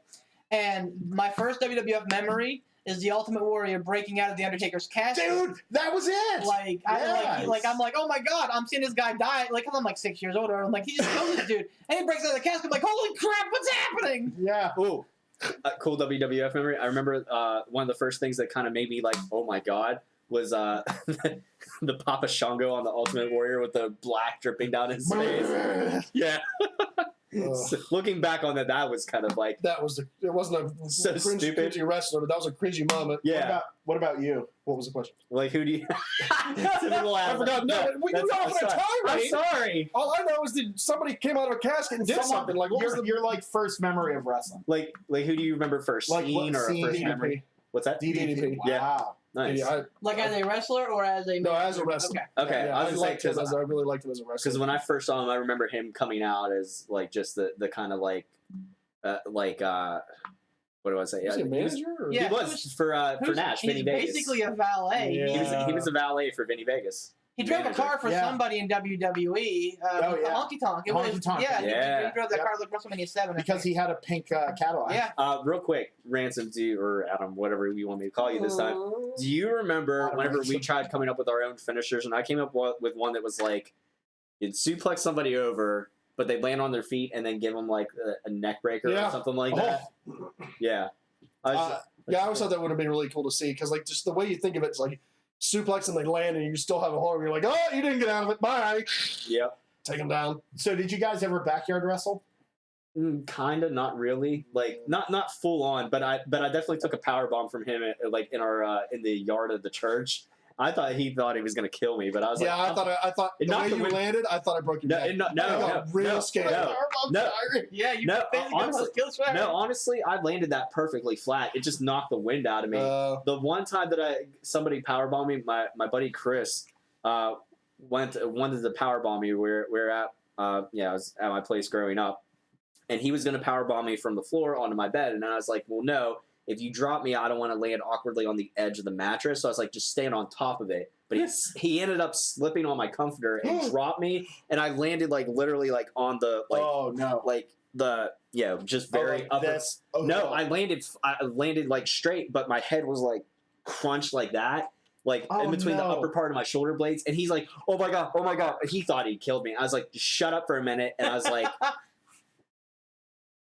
And my first WWF memory is the Ultimate Warrior breaking out of the Undertaker's casket. Dude, that was it. Like, Yes. I'm like, oh my god, I'm seeing this guy die. Like, I'm like 6 years older. I'm like, he just killed this dude, and he breaks out of the casket. I'm like, holy crap, what's happening? Yeah. Ooh, cool WWF memory. I remember one of the first things that kind of made me like, oh my god, was the Papa Shango on the Ultimate Warrior with the black dripping down his face. Yeah. So, looking back on that was kind of like, It wasn't a So stupid. cringy wrestler, but that was a cringy moment. yeah. What about you? What was the question? Like, who do you? I forgot. No, we That's- got I'm on a sorry. I'm tirade. sorry. All I know is that somebody came out of a casket and did something. Like, what was the your like first memory of wrestling? Like who do you remember first? Like, Scene what or scene? a first DDP. memory? What's that? DDP. Yeah. Wow. Nice. Yeah, Like as a wrestler or as a as a wrestler. Okay. Okay, Yeah, I I, was like, liked him I really liked him as a wrestler. because when I first saw him, I remember him coming out as like just the kind of like what do I say? was he a he was, manager? Or? Yeah. he was for Nash, Vinny He's Vegas. basically a valet. Yeah. He was a valet for Vinny Vegas. He drove a Manager. car for Yeah. somebody in WWE. Oh, yeah. Honky Tonk. It was, Honky Tonk. Yeah, Yeah. He drove that Yep. car like WrestleMania 7. I Because think. he had a pink Cadillac. Yeah. Real quick, Ransom, or Adam, whatever you want me to call you this time. Do you remember Adam whenever we Ransom. tried coming up with our own finishers, and I came up with one that was like, you'd suplex somebody over, but they land on their feet and then give them like a neck breaker Yeah. or something like that? Yeah. I was Yeah, I always thought that would have been really cool to see because, like, just the way you think of it, it's like suplex and they land and you still have a hold. You're like, oh, you didn't get out of it. Bye. yep. Take him down. So did you guys ever backyard wrestle? Kind of, not really. Like not full on, but I definitely took a power bomb from him like in our in the yard of the church. I thought he was gonna kill me, but I was Yeah, like, I thought It the knocked way the you wind- landed, I thought I broke your No, neck. no, I got no, real no, scared. no. No. Yeah, you No, basically honestly- almost killed Swagger. No, honestly, I landed that perfectly flat. It just knocked the wind out of me. The one time that somebody powerbombed me, my buddy Chris wanted to powerbomb me. We're at I was at my place growing up, and he was going to powerbomb me from the floor onto my bed, and I was like, well, no. If you drop me, I don't want to land awkwardly on the edge of the mattress. So I was like, just stand on top of it. But he ended up slipping on my comforter and dropped me, and I landed like literally like on the Oh no. just very Oh, upper. this. Oh, No, I landed like straight, but my head was like crunched like that, like Oh, in between the no. upper part of my shoulder blades. And he's like, oh my god. He thought he'd killed me. I was like, shut up for a minute. And I was like,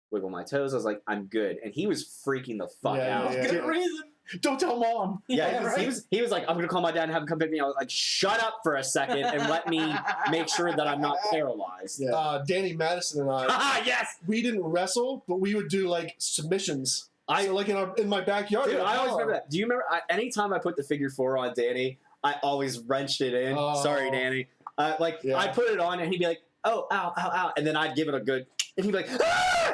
wiggle my toes. I was like, I'm good. And he was freaking the fuck Yeah, out. yeah, Good reason. Don't tell mom. Yeah, right. he was like, I'm gonna call my dad and have him come pick me. I was like, shut up for a second and let me make sure that I'm not paralyzed. Yeah. Danny Madison and I, Ah, yes. we didn't wrestle, but we would do like submissions. So like in my backyard. Dude, in a I always car. remember that. Do you remember? Anytime I put the figure 4 on Danny, I always wrenched it in. Oh. Sorry, Danny. Yeah. I put it on, and he'd be like, "Oh, ow, ow, ow," and then I'd give it a good, and he'd be like, "Ah!"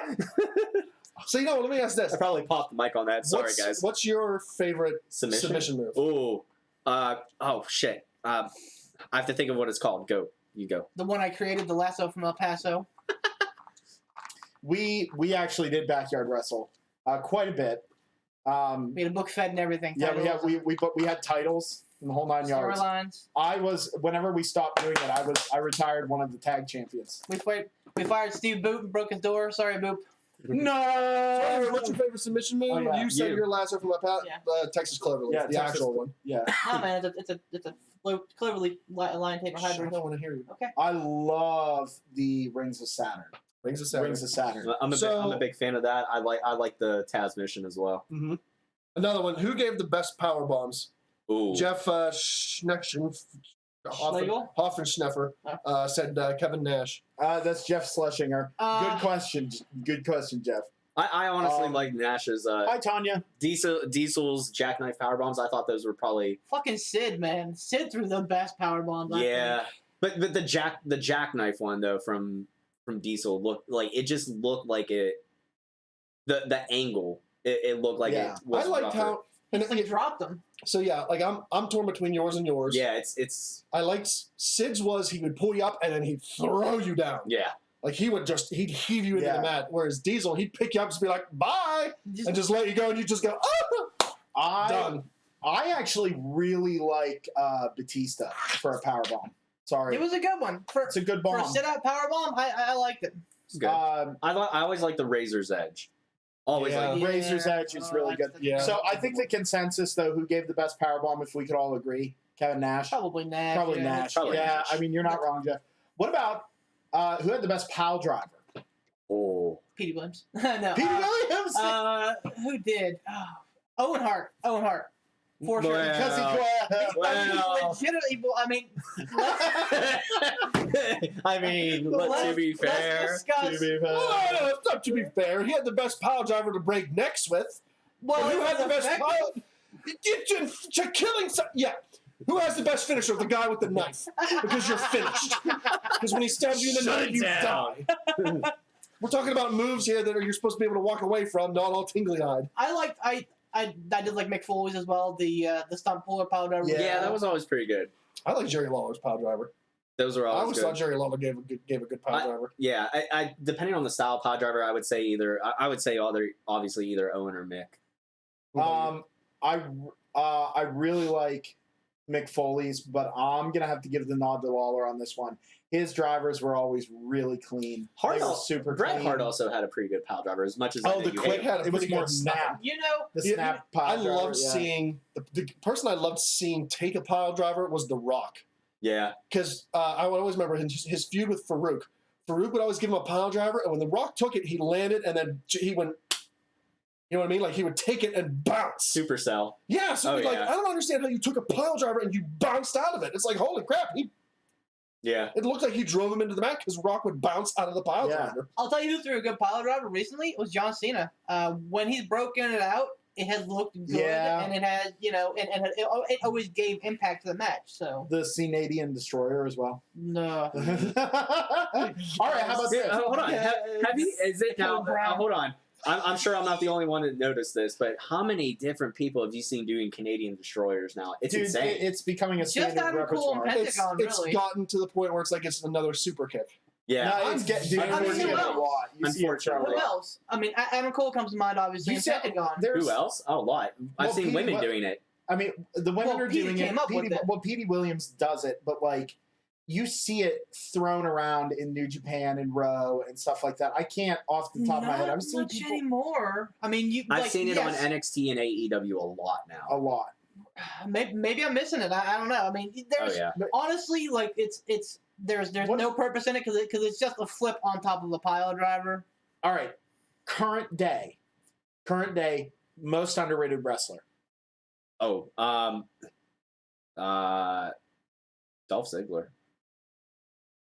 So let me ask this: I probably popped the mic on that. Sorry, guys. What's your favorite Submission. move? Ooh, Oh shit. I have to think of what it's called. Go. You go. The one I created, the lasso from El Paso. We actually did backyard wrestle quite a bit. We had a book fed and everything. Yeah, we had titles and the whole 9 yards. Storylines. Whenever we stopped doing it, I retired one of the tag champions. We fired Steve Boop and broke his door. Sorry, Boop. Sorry, what's your favorite submission move? Oh, yeah. You said You. your lasso from Texas Cloverleaf, Yeah, the Texas- actual one. Yeah, No, man, it's a cleverly line taper Shut hybrid. up, I want to hear you. Okay. I love the Rings of Saturn. Rings of Saturn. Rings of Saturn. I'm a big fan of that. I like the Taz mission as well. Mm-hmm. Another one. Who gave the best power bombs? Ooh. Jeff Hoffenschneffer said Kevin Nash. That's Jeff Schlesinger. Uh, Good question, Jeff. I honestly like Nash's Hi, Tanya. Diesel's jackknife power bombs. I thought those were probably Fucking Sid, man. Sid threw the best power bombs. I yeah. think. But the jackknife one though from Diesel looked like it just looked like it. The angle it looked like Yeah. it was I liked rougher. how. It's like he dropped them. So yeah, like I'm torn between yours and yours. Yeah, it's I liked Sid's was he would pull you up and then he'd throw you down. yeah. Like he'd heave you into Yeah. the mat. Whereas Diesel, he'd pick you up and just be like, bye, and just let you go, and you just go, oh, done. I actually really like Batista for a power bomb. Sorry, It was a good one. it's a good For a bomb. sit-out power bomb, I liked it. It's good. Um, I always like the Razor's Edge. Always Yeah. like Razor's Edge is really good. Yeah. So I think the consensus, though, who gave the best power bomb, if we could all agree, Kevin Nash. Probably Nash. Probably yeah. Nash. Probably yeah, Nash. I mean, you're not wrong, Jeff. What about who had the best Piledriver? oh Petey Williams. No. Peter Williams. Who did? Oh, Owen Hart. Owen Hart. For sure. Well, Because he well. Legitimately, I mean, I mean, to be fair, let's discuss. Oh, no, it's not to be fair. He had the best pile driver to break necks with. Well, Who it had was the best effective. pile? You're killing some. Yeah. Who has the best finisher? The guy with the knife. Because you're finished. Because when he stabs you in the Shut neck, it you down. die. We're talking about moves here that you're supposed to be able to walk away from, not all tingly-eyed. I did like Mick Foley's as well. The stunt puller power driver. yeah, that was always pretty good. I like Jerry Lawler's pile driver. Those were I always always good. thought Jerry Lawler gave a good pile driver. Yeah, I depending on the style of pod driver, I would say obviously either Owen or Mick. I really like Mick Foley's, but I'm gonna have to give the nod to Lawler on this one. His drivers were always really clean. Hart They were al- super Bret clean. Hart also had a pretty good pile driver, as much as I Oh, know the you quick hate him. had a it was pretty more good snap. You know, The Yeah, snap I pile driver, loved yeah. seeing the person I loved seeing take a pile driver was The Rock. Yeah, Because I would always remember his feud with Farouk. Farouk would always give him a pile driver, and when The Rock took it, he landed, and then he went, you know what I mean? Like, he would take it and bounce. Supercell. Yeah, so Oh, like, yeah. I don't understand how you took a pile driver and you bounced out of it. It's like, holy crap. Yeah, It looked like he drove him into the mat because Rock would bounce out of the pile Yeah. driver. I'll tell you who threw a good pile driver recently. It was John Cena. When he's broken it out, it has looked good, Yeah. and it has, it always gave impact to the match. So The Canadian Destroyer as well. no. All right, how about Here, this? hold on. Have you? Is it now? Kevin Brown. Hold on. I'm sure I'm not the only one that noticed this, but how many different people have you seen doing Canadian destroyers now? It's Dude, insane. it's becoming a Just standard Adam Cole and repertoire. Pentagon, It's really. gotten to the point where it's like it's another super kick. yeah. No, it's dude, I mean, you see it who a else? lot. You see it Unfortunately. Who else? I mean, Adam Cole comes to mind, obviously. You And see- Pentagon. there's- Who else? Oh, a lot. I've Well, seen Petey women Wil- doing it. I mean, the women Well, are Petey doing came it. up with it. Well, Petey Williams does it, but like you see it thrown around in New Japan and Raw and stuff like that. I can't off the top of my head. Not I've seen much people anymore. I mean, I've seen it yes. on NXT and AEW a lot a now. lot. Maybe I'm missing it. I don't know. I mean, Oh there's yeah. honestly like there's What- no purpose in it because it's just a flip on top of a pile driver. All right, current day, most underrated wrestler. Oh, Dolph Ziggler.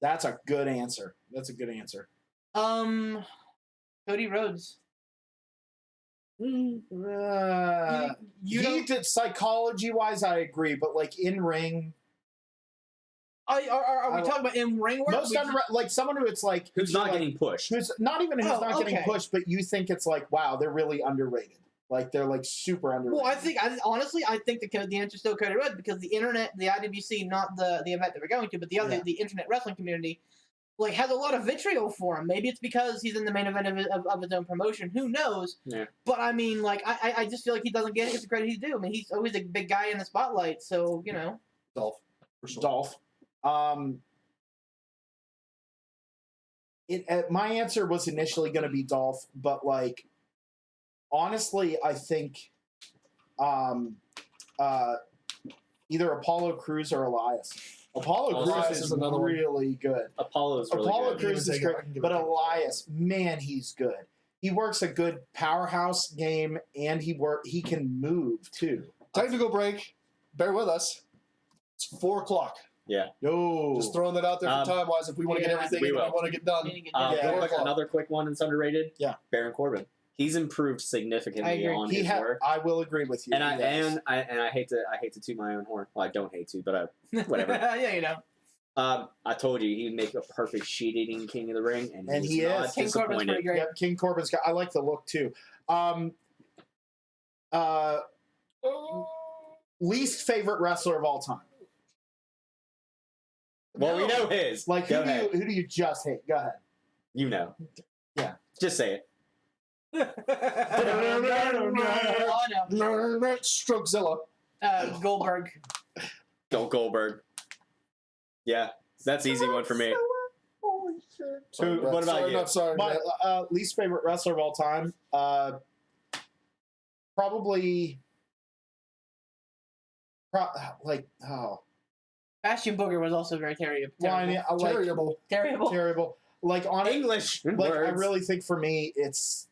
That's a good answer. Cody Rhodes. You You don't, did psychology wise, I agree, but like in ring, are we I- talking about in ring work? most like someone who it's like Who's you're not like- getting pushed? who's not even who's Oh, not getting okay. pushed, but you think it's like wow, they're really underrated. Like they're like super underrated. Well, honestly, I think the answer's still Cody Rhodes because the internet, the IWC, not the event that we're going to, but the other, Yeah. the internet wrestling community, like has a lot of vitriol for him. Maybe it's because he's in the main event of his own promotion. Who knows? Yeah. But I mean, like I just feel like he doesn't get the credit he's due. I mean, he's always a big guy in the spotlight. So you know, Dolph. For sure. Dolph. My answer was initially going to be Dolph, but like honestly, I think either Apollo Crews or Elias. Apollo Elias Crews is is another one. really good. Apollo's really Apollo good. Crews is Give or great, take, I can give but or take. Elias, man, he's good. He works a good powerhouse game, and he can move too. Technical break. Bear with us. It's 4 o'clock. Yo, Just throwing that out there for time wise. If we want to get yeah, everything we in that we will. want to get done. need to get Uh, done. Yeah. real quick, another quick one that's underrated. Yeah. Baron Corbin. He's improved I significantly agree. on he his had. work. I will agree with you. And I he does. hate to toot my own horn. Well, I don't hate to, but whatever. Yeah, you know, I told you he'd make a perfect sheet eating king of the ring, and And was he not is. King Corbin's pretty disappointed. great. Yep, King Corbin's got. I like the look too. Least favorite wrestler of all time. Well, we No. know his. Like Go ahead. who do you just hate? Go ahead. You know. Yeah. Just say it. Oh no, Strokezilla. Goldberg. Go Goldberg. Yeah, that's an easy one for me. Sorry, Who- Brett. what about Sorry, you? Not sorry, My Brett. least favorite wrestler of all time. Probably. Bastion Booger was also very terrible. Well, I mean, I like Terrible. Terrible. terrible. Like on English like words. I really think for me it's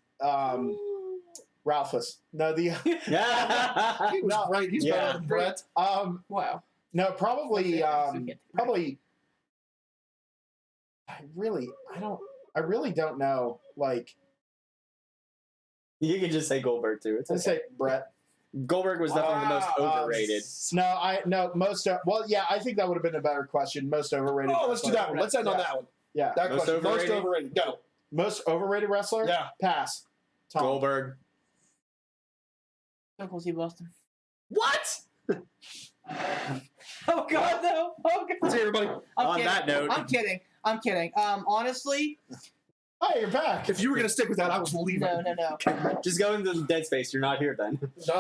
Ralphus. No, the Yeah. He was No, great. He's yeah. better than Brett. Wow. no, probably Okay. probably I really don't know. Like You can just say Goldberg too. It's let's okay. say Brett. Goldberg was definitely the most overrated. I think that would have been a better question. Most overrated. Oh, let's do that one. Let's end on that one. Yeah. That Most question. overrated? Most overrated. Go. Most overrated wrestler? Yeah. Pass. Tom. Goldberg. So cool to see Boston. What? Oh God, no. Oh God. See everybody. I'm On kidding. that note. I'm kidding. Honestly, Hey, you're back. If you were gonna stick with that, I was leaving. no. Just go into the dead space. You're not here then. No,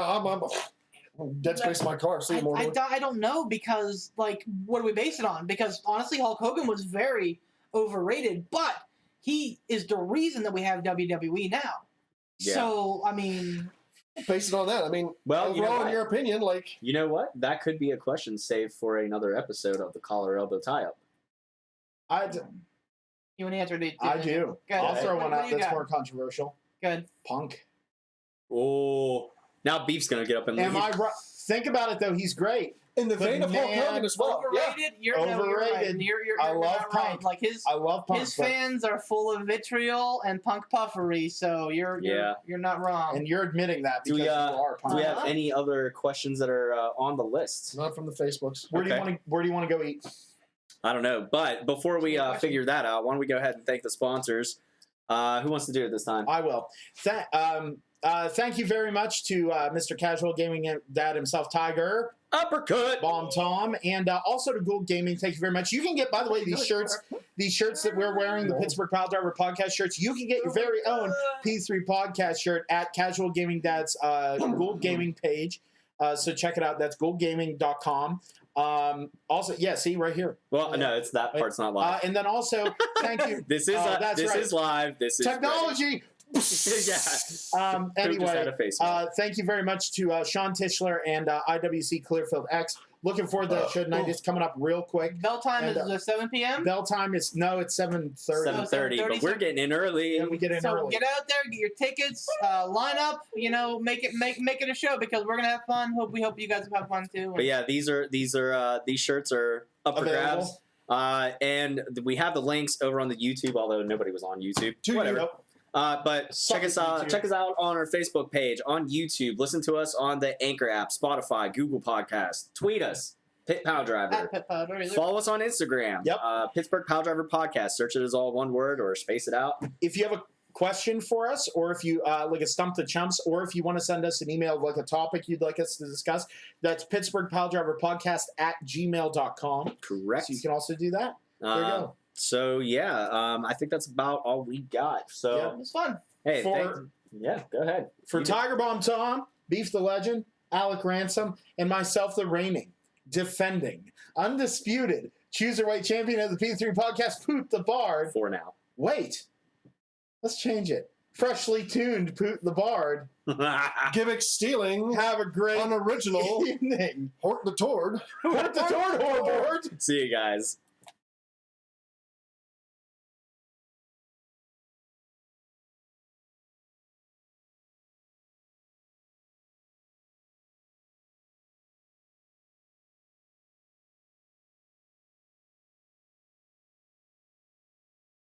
I'm dead space in my car. See you more. I don't know because like what do we base it on? Because honestly, Hulk Hogan was very overrated, but he is the reason that we have WWE now. Yeah. So I mean, Based on that, I mean, Well, you know overall, in what? your opinion, like, You know what? That could be a question saved for another episode of the collar elbow tie-up. you want to answer? I do. Good. I'll throw What one do out you that's got? more controversial. Good. Punk. Oh, now Beef's gonna get up and leave. Am I right? Think about it though. He's great. in the But vein of Hulk man, Hogan as well. Yeah. Overrated? You're right. Overrated. You're I love not right. Punk. Like his I love Punk. his but- fans are full of vitriol and punk puffery, so you're not wrong. and you're admitting that Do because we, you are Do we Punk. have any other questions that are on the list? Not from the Facebooks. Where do Okay. you want to go eat? I don't know. But before we Good question. figure that out, why don't we go ahead and thank the sponsors? Who wants to do it this time? I will. Thank you very much to Mr. Casual Gaming Dad himself, Tiger, Uppercut! Balm Tom, and also to Gould Gaming. Thank you very much. You can get, by the way, these shirts that we're wearing, the Pittsburgh Piledriver podcast shirts. You can get your very own P3 podcast shirt at Casual Gaming Dad's Gould Gaming page. So check it out. That's gouldgaming.com. Also, yeah, see right here. Well, no, it's that part's not live. And then also, thank you. This is that's this right. is live. This is Technology. ready. Yeah. Who just had Anyway, a face. thank you very much to Sean Tischler and IWC Clearfield X. Looking forward to that show tonight. It's coming up real quick. Bell time And, is 7 p.m. Bell time is it's 7:30. 7:30, but we're getting in early. Yeah, we get in So early. get out there, get your tickets, line up. Make it a show because we're gonna have fun. We hope you guys have fun too. But yeah, these shirts are up for Available. grabs. And we have the links over on the YouTube, although nobody was on YouTube. Whatever. Nope. But Suck check us it, out. YouTube. Check us out on our Facebook page, on YouTube. Listen to us on the Anchor app, Spotify, Google Podcast. Tweet us, Pit Piledriver. At Pit Piledriver. Follow us on Instagram. Yep. Pittsburgh Piledriver Podcast. Search it as all one word or space it out. If you have a question for us, or if you like a Stump the Chumps, or if you want to send us an email of like a topic you'd like us to discuss, that's Pittsburgh Piledriver Podcast at gmail.com. Correct. So you can also do that. There you go. So yeah, I think that's about all we got. So It was fun. hey, For- yeah, go ahead. For You Tiger Bomb Tom, Beef the Legend, Alec Ransom, and myself, the reigning, defending, undisputed, Cruiserweight champion of the P3 podcast, Poot the Bard. for now. Wait, let's change it. Freshly tuned Poot the Bard. Gimmick stealing. Have a great Unoriginal. evening. Hort the Tord. Hort the Tord, Horboard. See you guys.